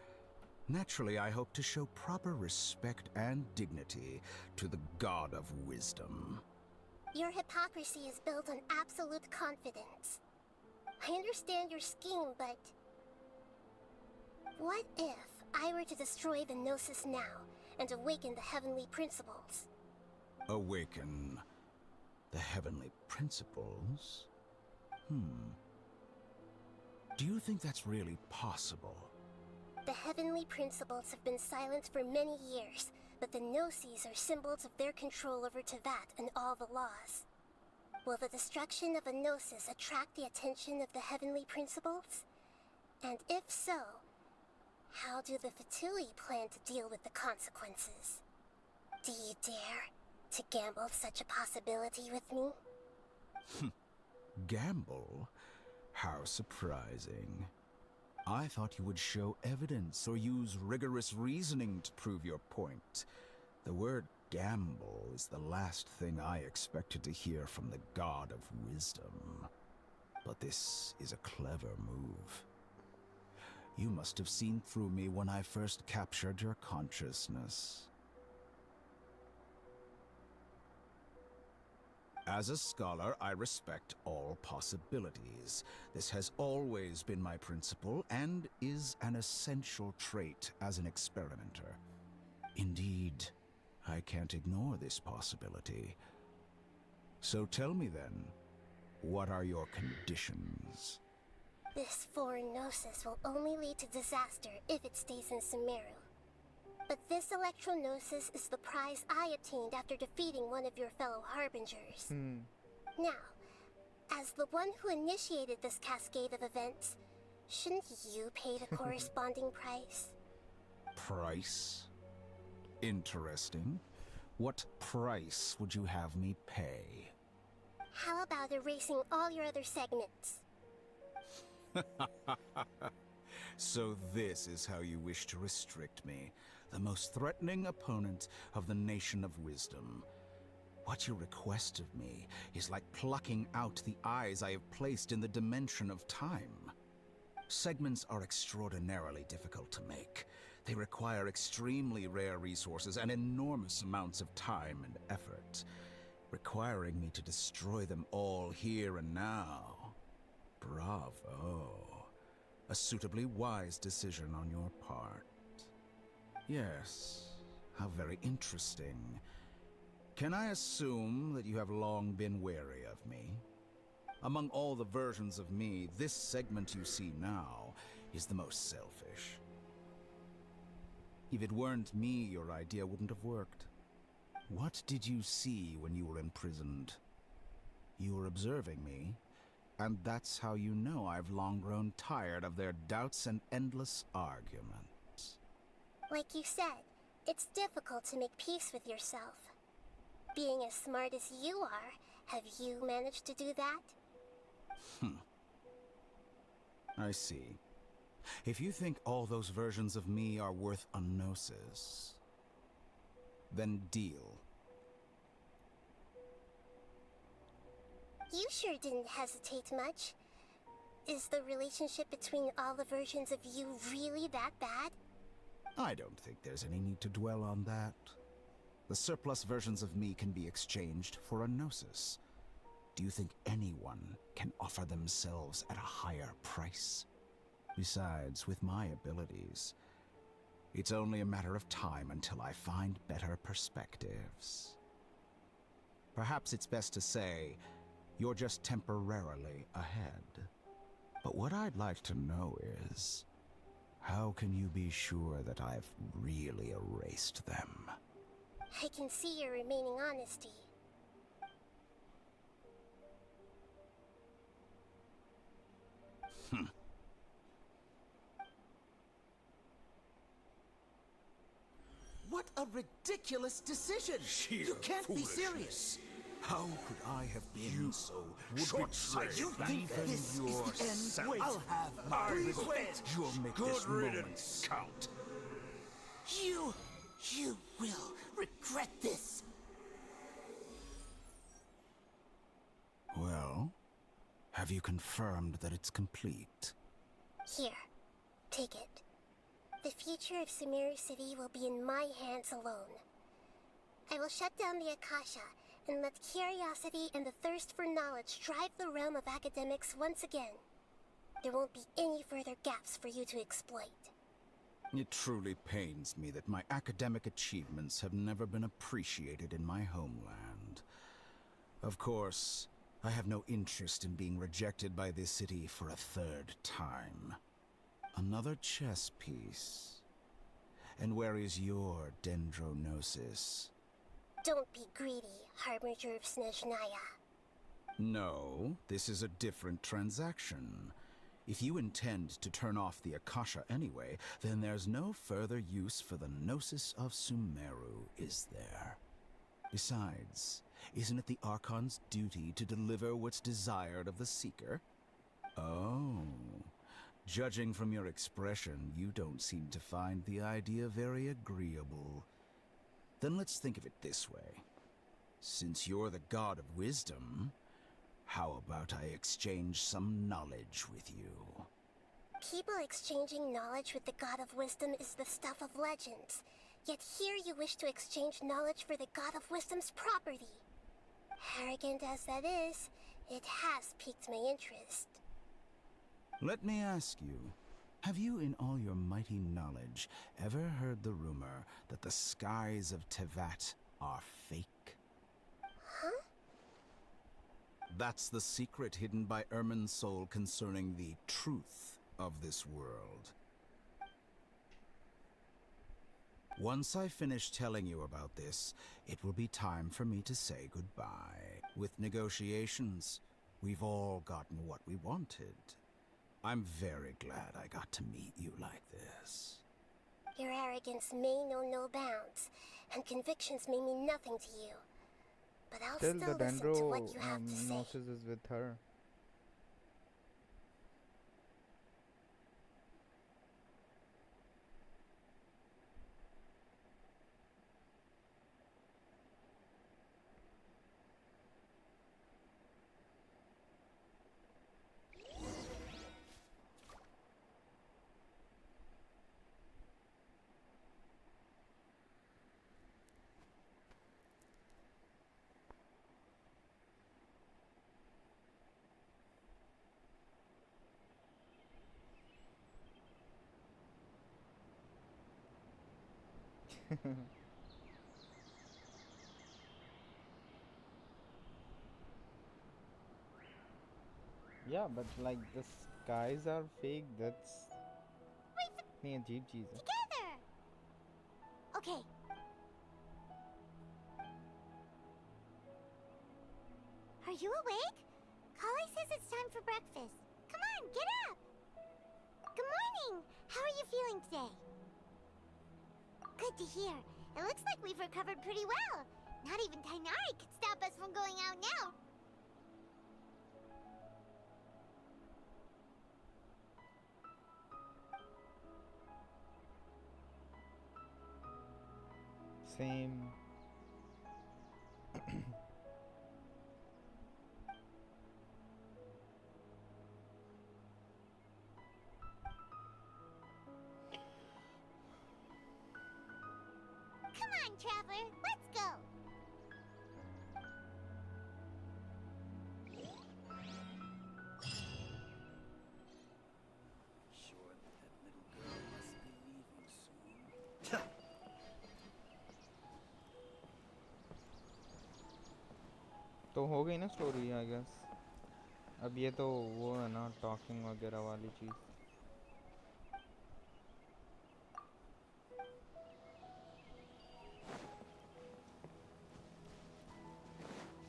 Naturally, I hope to show proper respect and dignity to the God of Wisdom. Your hypocrisy is built on absolute confidence. I understand your scheme, but... what if I were to destroy the Gnosis now and awaken the heavenly principles? Awaken the heavenly principles? Do you think that's really possible? The heavenly principles have been silent for many years, but the Gnosis are symbols of their control over Teyvat and all the laws. Will the destruction of a Gnosis attract the attention of the heavenly principles? And if so, how do the Fatui plan to deal with the consequences? Do you dare to gamble such a possibility with me? Gamble? How surprising. I thought you would show evidence or use rigorous reasoning to prove your point. The word gamble is the last thing I expected to hear from the God of Wisdom. But this is a clever move. You must have seen through me when I first captured your consciousness. As a scholar, I respect all possibilities. This has always been my principle and is an essential trait as an experimenter. Indeed, I can't ignore this possibility. So tell me then, what are your conditions? This foreign Gnosis will only lead to disaster if it stays in Sumeru. But this Electro-Gnosis is the prize I obtained after defeating one of your fellow Harbingers. Now, as the one who initiated this cascade of events, shouldn't you pay the corresponding price? Price? Interesting. What price would you have me pay? How about erasing all your other segments? So this is how you wish to restrict me, the most threatening opponent of the Nation of Wisdom. What you request of me is like plucking out the eyes I have placed in the dimension of time. Segments are extraordinarily difficult to make. They require extremely rare resources and enormous amounts of time and effort, requiring me to destroy them all here and now. Bravo. A suitably wise decision on your part. Yes, how very interesting. Can I assume that you have long been wary of me? Among all the versions of me, this segment you see now is the most selfish. If it weren't me, your idea wouldn't have worked. What did you see when you were imprisoned? You were observing me, and that's how you know I've long grown tired of their doubts and endless arguments. Like you said, it's difficult to make peace with yourself. Being as smart as you are, have you managed to do that? I see. If you think all those versions of me are worth a gnosis, then deal. You sure didn't hesitate much. Is the relationship between all the versions of you really that bad? I don't think there's any need to dwell on that. The surplus versions of me can be exchanged for a gnosis. Do you think anyone can offer themselves at a higher price? Besides, with my abilities, it's only a matter of time until I find better perspectives. Perhaps it's best to say, you're just temporarily ahead. But what I'd like to know is, how can you be sure that I've really erased them? I can see your remaining honesty. What a ridiculous decision! You can't be serious! How could I have been so short-sighted? You think this is the end? Wait, I'll have my revenge! You'll make this moment count. You will regret this! Well, have you confirmed that it's complete? Here, take it. The future of Sumeru City will be in my hands alone. I will shut down the Akasha and let curiosity and the thirst for knowledge drive the realm of academics once again. There won't be any further gaps for you to exploit. It truly pains me that my academic achievements have never been appreciated in my homeland. Of course, I have no interest in being rejected by this city for a third time. Another chess piece. And where is your dendronosis? Don't be greedy, Harbinger of Snezhnaya. No, this is a different transaction. If you intend to turn off the Akasha anyway, then there's no further use for the Gnosis of Sumeru, is there? Besides, isn't it the Archon's duty to deliver what's desired of the Seeker? Oh. Judging from your expression, you don't seem to find the idea very agreeable. Then let's think of it this way. Since you're the god of wisdom, how about I exchange some knowledge with you? People exchanging knowledge with the god of wisdom is the stuff of legends. Yet here you wish to exchange knowledge for the god of wisdom's property. Arrogant as that is, it has piqued my interest. Let me ask you, have you in all your mighty knowledge ever heard the rumor that the skies of Tevat are fake? Huh? That's the secret hidden by Ermin's soul concerning the truth of this world. Once I finish telling you about this, it will be time for me to say goodbye. With negotiations, we've all gotten what we wanted. I'm very glad I got to meet you like this. Your arrogance may know no bounds, and convictions may mean nothing to you. But I'll Still, still the listen to what you have to say. Gnosis is with her. Yeah, but like the skies are fake. That's नहीं अजीब चीज है. Together! Okay. Are you awake? Kali says it's time for breakfast. Come on, get up! Good morning! How are you feeling today? Good to hear. It looks like we've recovered pretty well. Not even Tainari could stop us from going out now. Same. on, Traveler. Let's go. Sure that little girl must be leaving soon. तो हो गई ना story I guess. अब ये तो वो है ना टॉकिंग वगैरह वाली चीज़.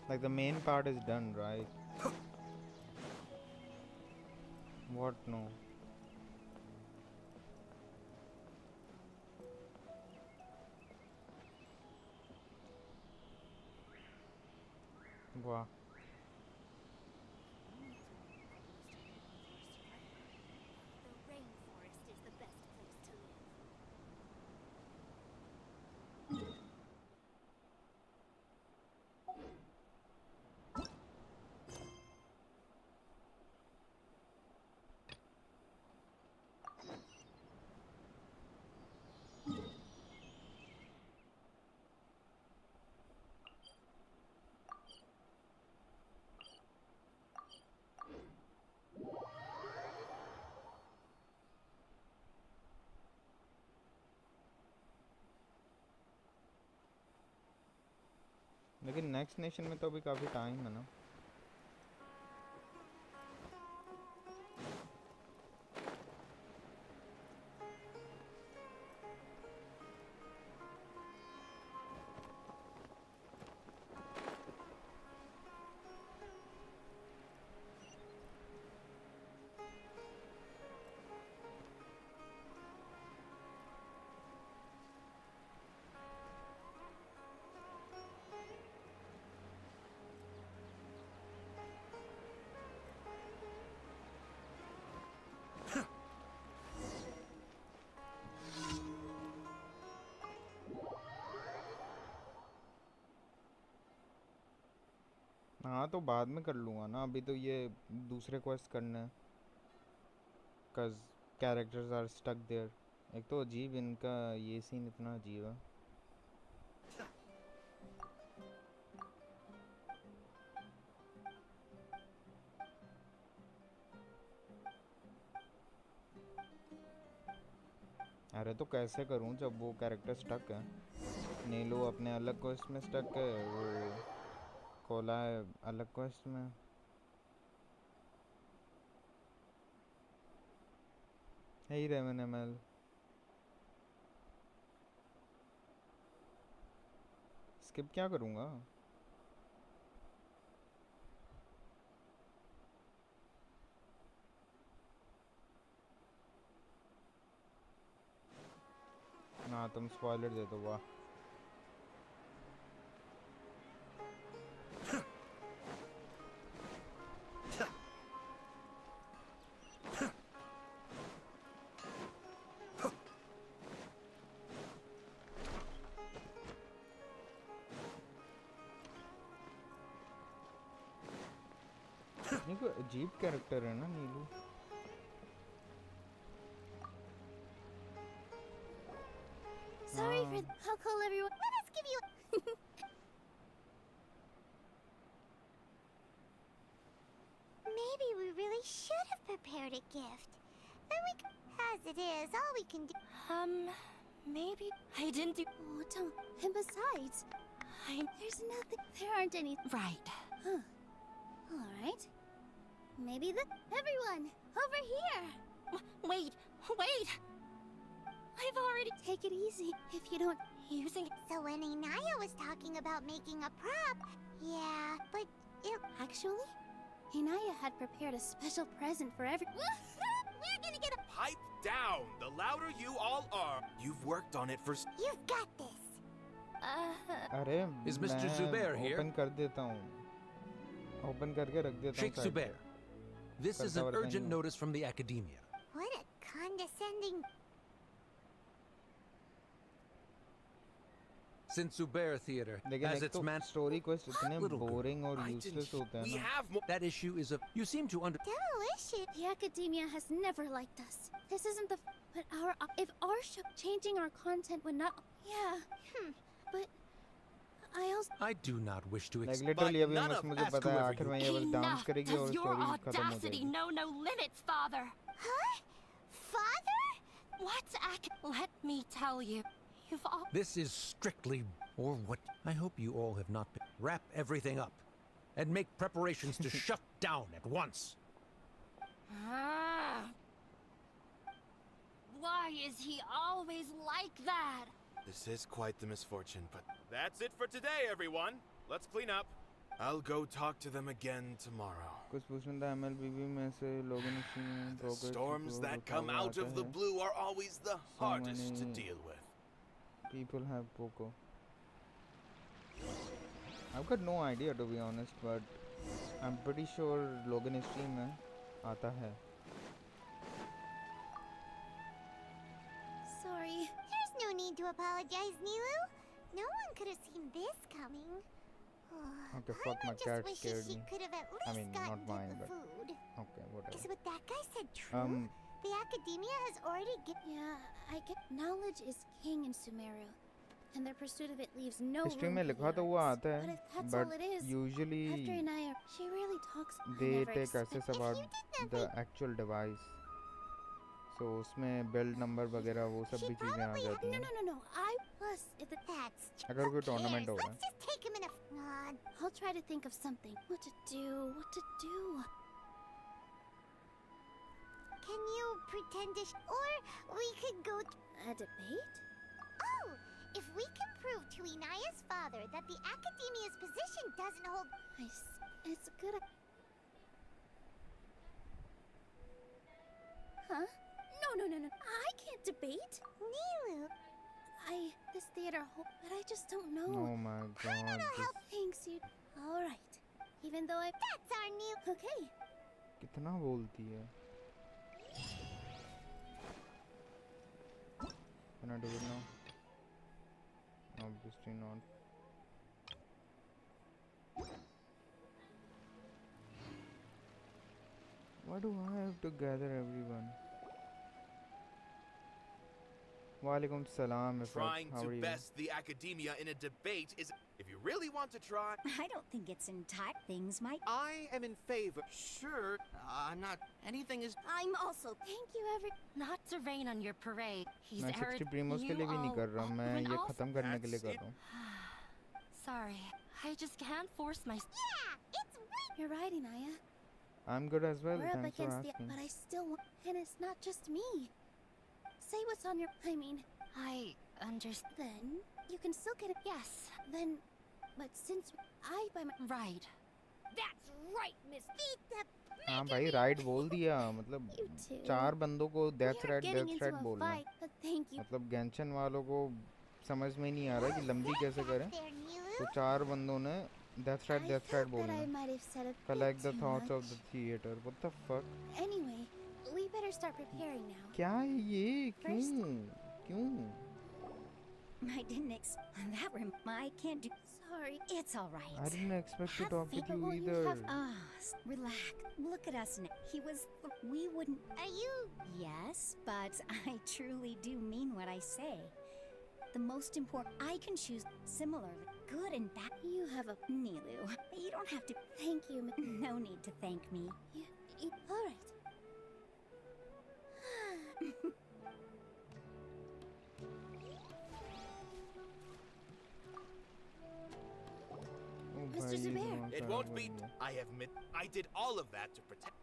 Like the main part is done, right? What? No. Wow. The rainforest is the best place to live. लेकिन नेक्स्ट नेशन में तो अभी काफ़ी टाइम है ना. हाँ तो बाद में कर लूँगा ना. अभी तो ये दूसरे क्वेस्ट करने हैं. Cause characters are stuck there. एक तो अजीब इनका ये सीन इतना अजीब है. अरे तो कैसे करूँ जब वो कैरेक्टर स्टक है. नीलू अपने अलग क्वेस्ट में स्टक है. वो कोला है अलग क्वेस्ट में. Hey Raven ML. स्किप क्या करूँगा. ना तुम स्पॉइलर दे दो. वाह. ये कोई अजीब कैरेक्टर है ना नीलू. Sorry for how cool everyone. Let us give you. Maybe we really should have prepared a gift. Then we can, as it is, all we can do. Maybe I didn't do. Oh, don't. And besides, there's nothing. There aren't any. Right. Huh. All right. Maybe everyone over here. Wait. I've already. Take it easy. If you don't using. So when Inaya was talking about making a prop, yeah, but it. Actually, Inaya had prepared a special present for every. We're gonna get a. Pipe down! The louder you all are. You've worked on it for. You've got this. अरे Is Mr. Zubair here? Open कर देता हूँ. Open करके रख देता हूँ. Sheikh Zubair, this is an urgent notice from the academia. What a condescending. Since Zubair Theater has its man story quest इतने little boring girl, और I useless didn't- होते हैं We ना. have more. That issue is a. You seem to under. Delicious. The academia has never liked us. This isn't the. But if our show changing our content would not. Yeah. But I also... I do not wish to Like literally अभी बस मुझे पता है आखिर में ये बस dance करेगी और Does your स्टोरी खत्म हो audacity जाएगी. know no limits, Father? Huh? Father? What Let me tell you. You've all... This is strictly... Or what? I hope you all have not been... Wrap everything up. And make preparations to shut down at once. Why is he always like that? This is quite the misfortune, but that's it for today, everyone. Let's clean up. I'll go talk to them again tomorrow. कुछ पूछना था MLBB में से लोगों ने scene The storms that come out of the blue are always the hardest to deal with. People have Poco. I've got no idea to be honest, but I'm pretty sure Logan stream में आता है. Sorry. There's no need to apologize, Nilu. No one could have seen this coming. Okay, fuck, my cat scared me. She could have at least I mean, not gotten mine, the but food. okay, whatever. Is what that guy said true? The academia has already Yeah, I get... Knowledge is king in Sumeru. And their pursuit of it leaves no room Stream में for लिखा the तो हुआ arts. आता है, But if that's but all it is, usually after Inaya, she really talks... they I never take access expect- about the actual device. So उसमें build number वगैरह वो सब भी चीजें आ जाती हैं. No. I... Plus, if the... That's... अगर कोई tournament होगा. Let's just take him in a... I'll try to think of something. What to do. Can you pretend to... Or we could go... A debate? Oh! If we can prove to Inaya's father that the academia's position doesn't hold... It's a good... Huh? No. I can't debate. Nilu! This theater but I just don't know. Oh my god. Thanks, you... Alright. Even though I... That's our new... Okay. कितना बोलती है? Can I do it now? Obviously not. Why do I have to gather everyone? Walaikum salam. Trying to best the academia in a debate is... If you really want to try... I don't think it's entire things, Mike. I am in favor. Sure, I'm not... Anything is... I'm also... Thank you, Not to rain on your parade. He's मैं 60 primos के लिए भी नहीं कर रहा हूँ. मैं ये खत्म करने के लिए कर रहा हूँ. Sorry, I just can't force my... Yeah, it's right. You're right, Inaya. I'm good as well. We're up Thanks for against asking. but I still want... And it's not just me. Say what's on your... I mean... I understand. Then, you can still get it. Yes. Then... But since I by my... Right. That's right, Miss Vita. हाँ भाई right बोल दिया मतलब 4 बंदों को death threat बोलना मतलब गेंशन वालों को समझ में नहीं आ रहा कि लंबी कैसे करें तो 4 बंदों ने डेथ थ्रेट बोलना collect the thoughts of the theater. What the fuck? Anyway, we better start preparing now. क्या है ये क्यों I didn't expect that room. I can't do. Sorry, it's all right. I didn't expect to talk with you either. Relax. Look at us now. He was. We wouldn't. Are you? Yes, but I truly do mean what I say. The most important. I can choose similarly. Good and bad. You have a Nilu. You don't have to. Thank you. No need to thank me. All right. Mr. Zubair. It won't be. I did all of that to protect.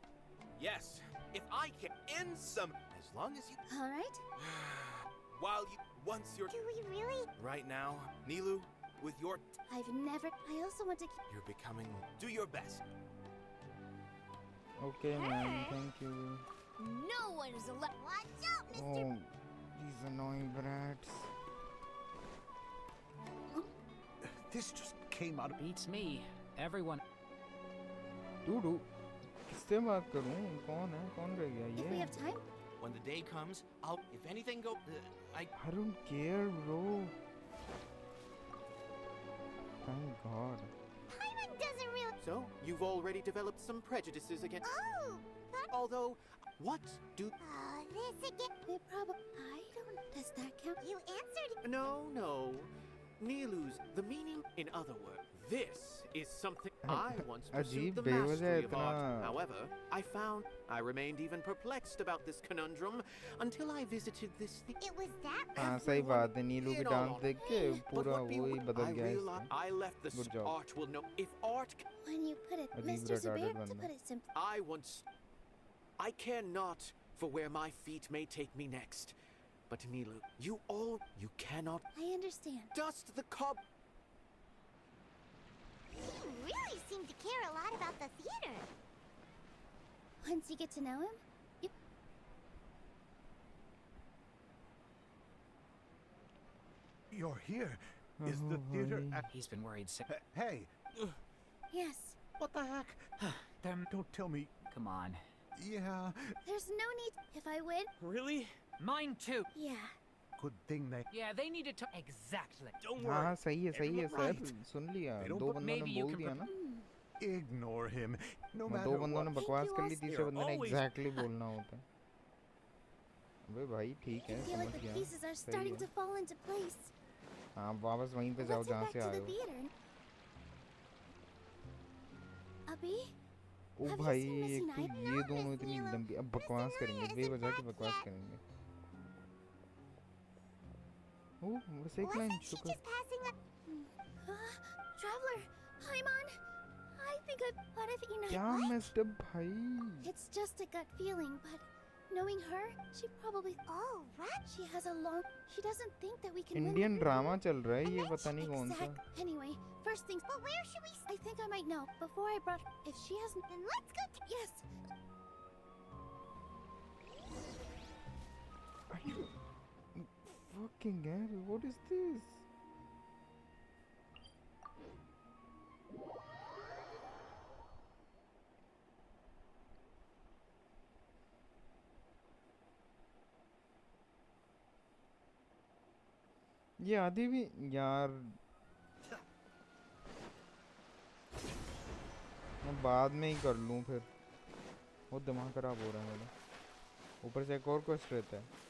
Yes, if I can end some, as long as you. All right. Once you're. Do we really? Right now, Nilu, with your. I've never. I also want to. You're becoming. Do your best. Okay, man. Thank you. No one is allowed. Watch out, Mr. Oh, these annoying brats. This just came out. Beats me. Everyone. Dude, किससे बात करूं? कौन है? कौन रह गया ये? If we have time. When the day comes, I'll. If anything go, I don't care, bro. Thank God. Paimon doesn't really. So, you've already developed some prejudices against... Oh! Although, what do... This again. They probably... I don't... Does that count? You answered... No. Nilu's the meaning. In other words, this is something I once अजीब pursued the बेवजह mastery of इतना art. However, I remained even perplexed about this conundrum until I visited this. It was that. हाँ सही बात है नीलू की dance देख के पूरा वही बदल गया इसका I left the Good job. art will know if art. When you put it, अजीब Mr. Zubair, retarded to बंदा put it simply. I care not for where my feet may take me next. But Nilu, you cannot. I understand. Dust the cob. You really seem to care a lot about the theater. Once you get to know him, you... You're here. Is the theater He's been worried sick. Hey! Yes. What the heck? Don't tell me. Come on. Yeah. There's no need. If I win... Really? Mine too. Yeah. Good thing they... Yeah, they needed to... Exactly. Don't हाँ worry. सही है sir Right. सुन लिया They don't दो put- बंदों ने Maybe you बोल can दिया ना Ignore him. No मैं matter दो बंदों ने what. बकवास कर ली Thank you, तीसरे बंदे ने always- एग्जैक्टली बोलना होता है अबे भाई ठीक I है feel like समझ the गया pieces are सही starting है to fall into place. हाँ वापस वहीं पे जाओ Let's head जहाँ back से to आए the हो theater. Abhi? O Have you भाई seen Missy एक तो Knight? ये No, दोनों Miss इतनी Neela. लंबी अब बकवास Mr. करेंगे Maya बेवजह की isn't बकवास back करेंगे ओ बस एक लाइन Wasn't she शुक्र just passing a... Traveler, Paimon. I think what if Ina... क्या messed up भाई It's just a gut feeling, but knowing her, she probably... Oh, right. She has a long... She doesn't think that we can Indian win. Drama चल रहा है ये पता नहीं कौन सा Exact. Anyway, first things... But where should we... I think I might know. Before I brought... If she hasn't... Then let's go to... Yes. Are you fucking hell? What is this? ये आधी भी यार मैं बाद में ही कर लूँ फिर वो दिमाग खराब हो रहा है मेरा ऊपर से एक और क्वेस्ट रहता है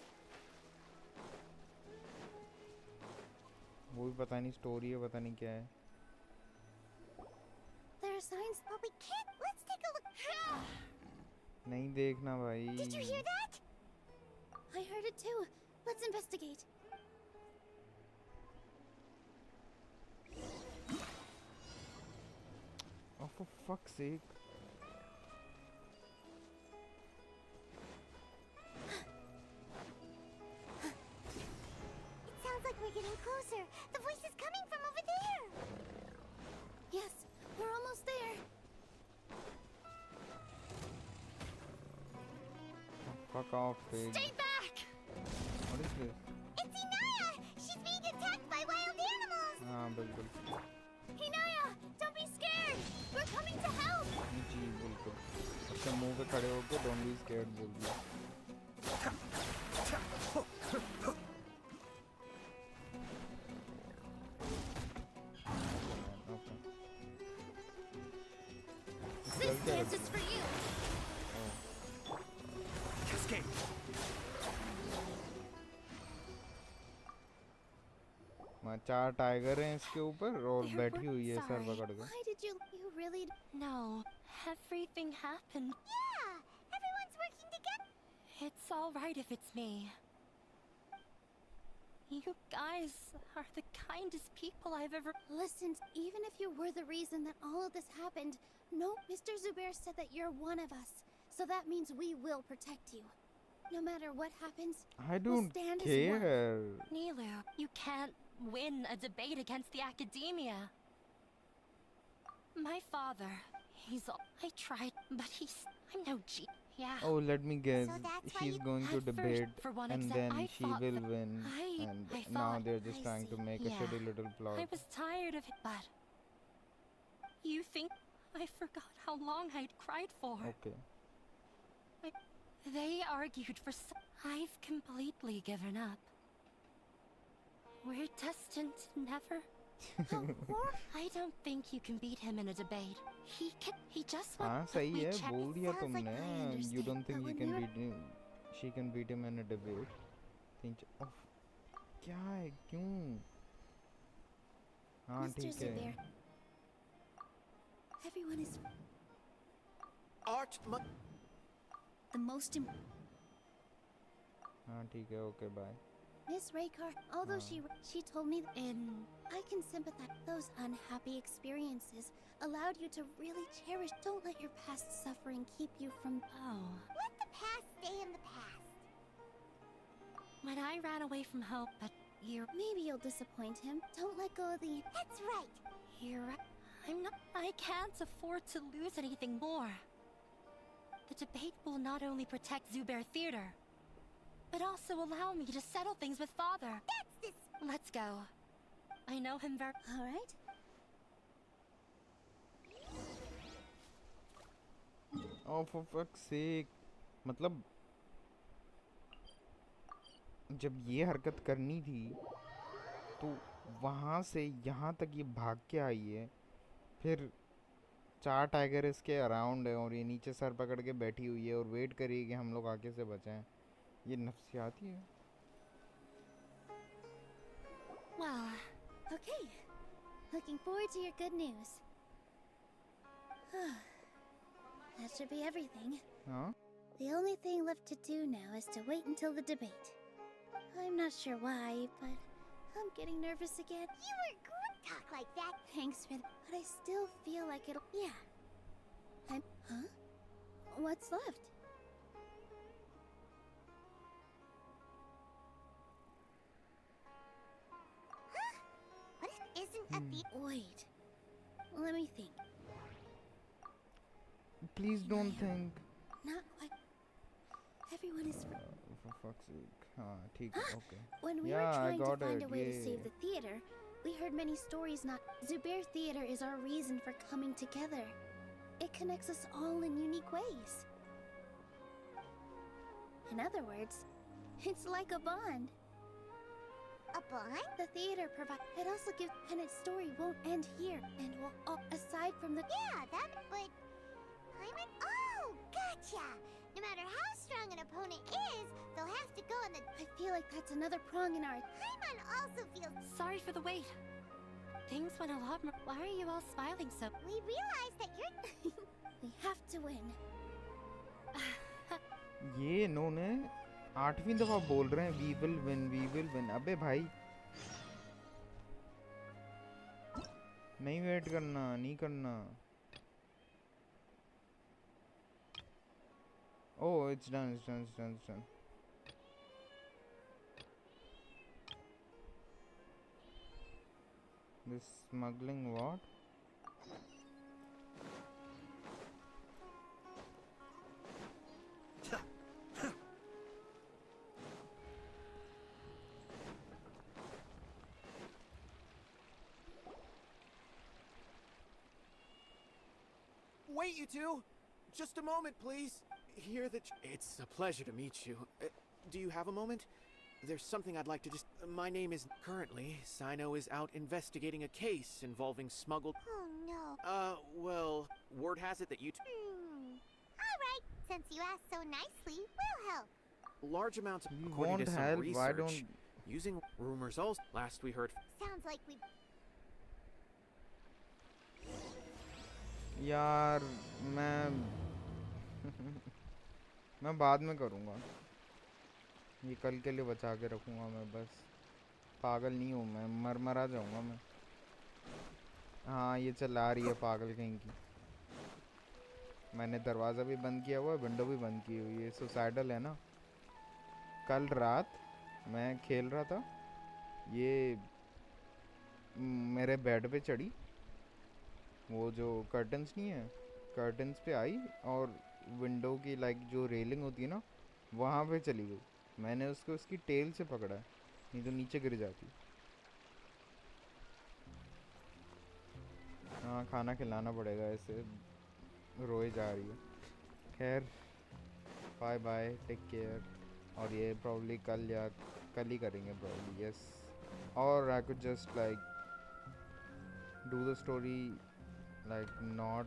वो भी पता नहीं स्टोरी है पता नहीं क्या है There are signs... But we can't... Let's take a look... नहीं देखना भाई Did you hear that? I heard it too. Let's investigate. Oh, for fuck's sake. It sounds like we're getting closer. The voice is coming from over there. Yes, we're almost there. Fuck off, pig. Stay back! What is this? It's Inaya! She's being attacked by wild animals! हाँ बिल्कुल Hinaya, don't be scared. We're coming to help. जी बिल्कुल अच्छा मुंह पे खड़े होके don't be scared बोल दिया This dance is for you! Escape. चार टाइगर हैं इसके ऊपर और There बैठी were- हुई है सर Sorry. पकड़ के Why did you really... No, everything happened. Yeah! Everyone's working together! It's all right if it's me. You guys are the kindest people I've ever... Listen, even if you were the reason that all of this happened, no, Mr. Zubair said that you're one of us. So that means we will protect you. No matter what happens, I we'll don't stand as one. care Nilu, you can't win a debate against the academia. My father, I tried, but I'm no G. Yeah. oh let me guess So that's why she's you- going to At first, debate for one and exam, then I she thought will that- win I and now thought- they're just I trying to see. make a Yeah. shitty little plot I was tired of it, but you think I forgot how long I'd cried for? okay They argued for I've completely given up. We're destined to never... I don't think you can beat him in a debate. He just हाँ wants... सही है बोल दिया Sounds like तुमने I understand, you don't think but you when can you're- beat him she can beat him in a debate क्या है क्यों हाँ Mr. ठीक है Zubair. Everyone is Art, the most हाँ ठीक है okay bye Miss Raykar, although she told me, and I can sympathize. Those unhappy experiences allowed you to really cherish. Don't let your past suffering keep you from. Oh. Let the past stay in the past. When I ran away from home, but maybe you'll disappoint him. Don't let go of the. That's right. I'm not. I can't afford to lose anything more. The debate will not only protect Zubair Theater, but also allow me to settle things with Father. That's this. Let's go. I know him very. all right. Oh for fuck's sake मतलब जब ये हरकत करनी थी तो वहाँ से यहाँ तक ये भाग के आई है फिर 4 टाइगर इसके अराउंड है और ये नीचे सर पकड़ के बैठी हुई है और वेट कर रही है कि हम लोग आगे से बचें ये नफसियाती है Well, Okay. Looking forward to your good news. That should be everything. हाँ The only thing left to do now is to wait until the debate. I'm not sure why, but I'm getting nervous again. You were good. Talk like that. Thanks for but I still feel like it'll. Yeah. Huh? What's left? What isn't at the. Wait. Let me think. please don't think Not quite. Everyone is. for fuck's sake हाँ ठीक है okay When we Yeah, were I trying to got find it, a way to yeah. save the theater, we heard many stories. Not Zubair Theater is our reason for coming together. It connects us all in unique ways. In other words, it's like a bond. A bond? The theater provides. It also gives. And its story won't end here. And aside from the. Yeah, that. But. Oh, gotcha! No matter how strong an opponent is, they'll have to go in the. I feel like that's another prong in our. Paimon also feels. sorry for the wait. Things went a lot more. Why are you all smiling so? We realize that you're. We have to win. ये इन्होंने 8वीं दफा बोल रहे हैं we will win अबे भाई नहीं वेट करना नहीं करना oh it's done this smuggling what Wait, you two! Just a moment, please. Hear that. It's a pleasure to meet you. Do you have a moment? There's something I'd like to just. My name is. Currently, Sino is out investigating a case involving smuggled. Oh no. Well, word has it that you. Alright, since you asked so nicely, we'll help. Large amounts of. You According to won't some help, research, why don't- using rumors also. Last we heard. Sounds like we. यार मैं बाद में करूँगा ये कल के लिए बचा के रखूँगा मैं बस पागल नहीं हूँ मैं मरा जाऊँगा मैं हाँ ये चला रही है पागल कहीं की मैंने दरवाज़ा भी बंद किया हुआ है विंडो भी बंद की हुई है सुसाइडल है ना कल रात मैं खेल रहा था ये मेरे बेड पे चढ़ी वो जो कर्टन्स नहीं है कर्टन्स पे आई और विंडो की लाइक जो रेलिंग होती है ना वहाँ पे चली गई मैंने उसको उसकी टेल से पकड़ा है नहीं तो नीचे गिर जाती हाँ खाना खिलाना पड़ेगा ऐसे रोए जा रही है खैर बाय बाय टेक केयर और ये प्रॉब्ली कल ही करेंगे प्रॉब्ली यस और I could just like do the story like not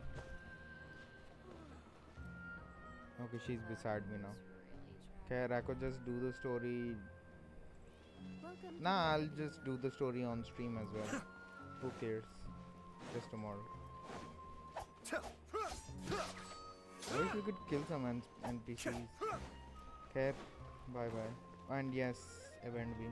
okay she's beside me now okay I could just do the story nah I'll just do the story on stream as well Who cares? Just tomorrow. Or if you could kill some NPCs. Care. Bye bye. And yes, event B.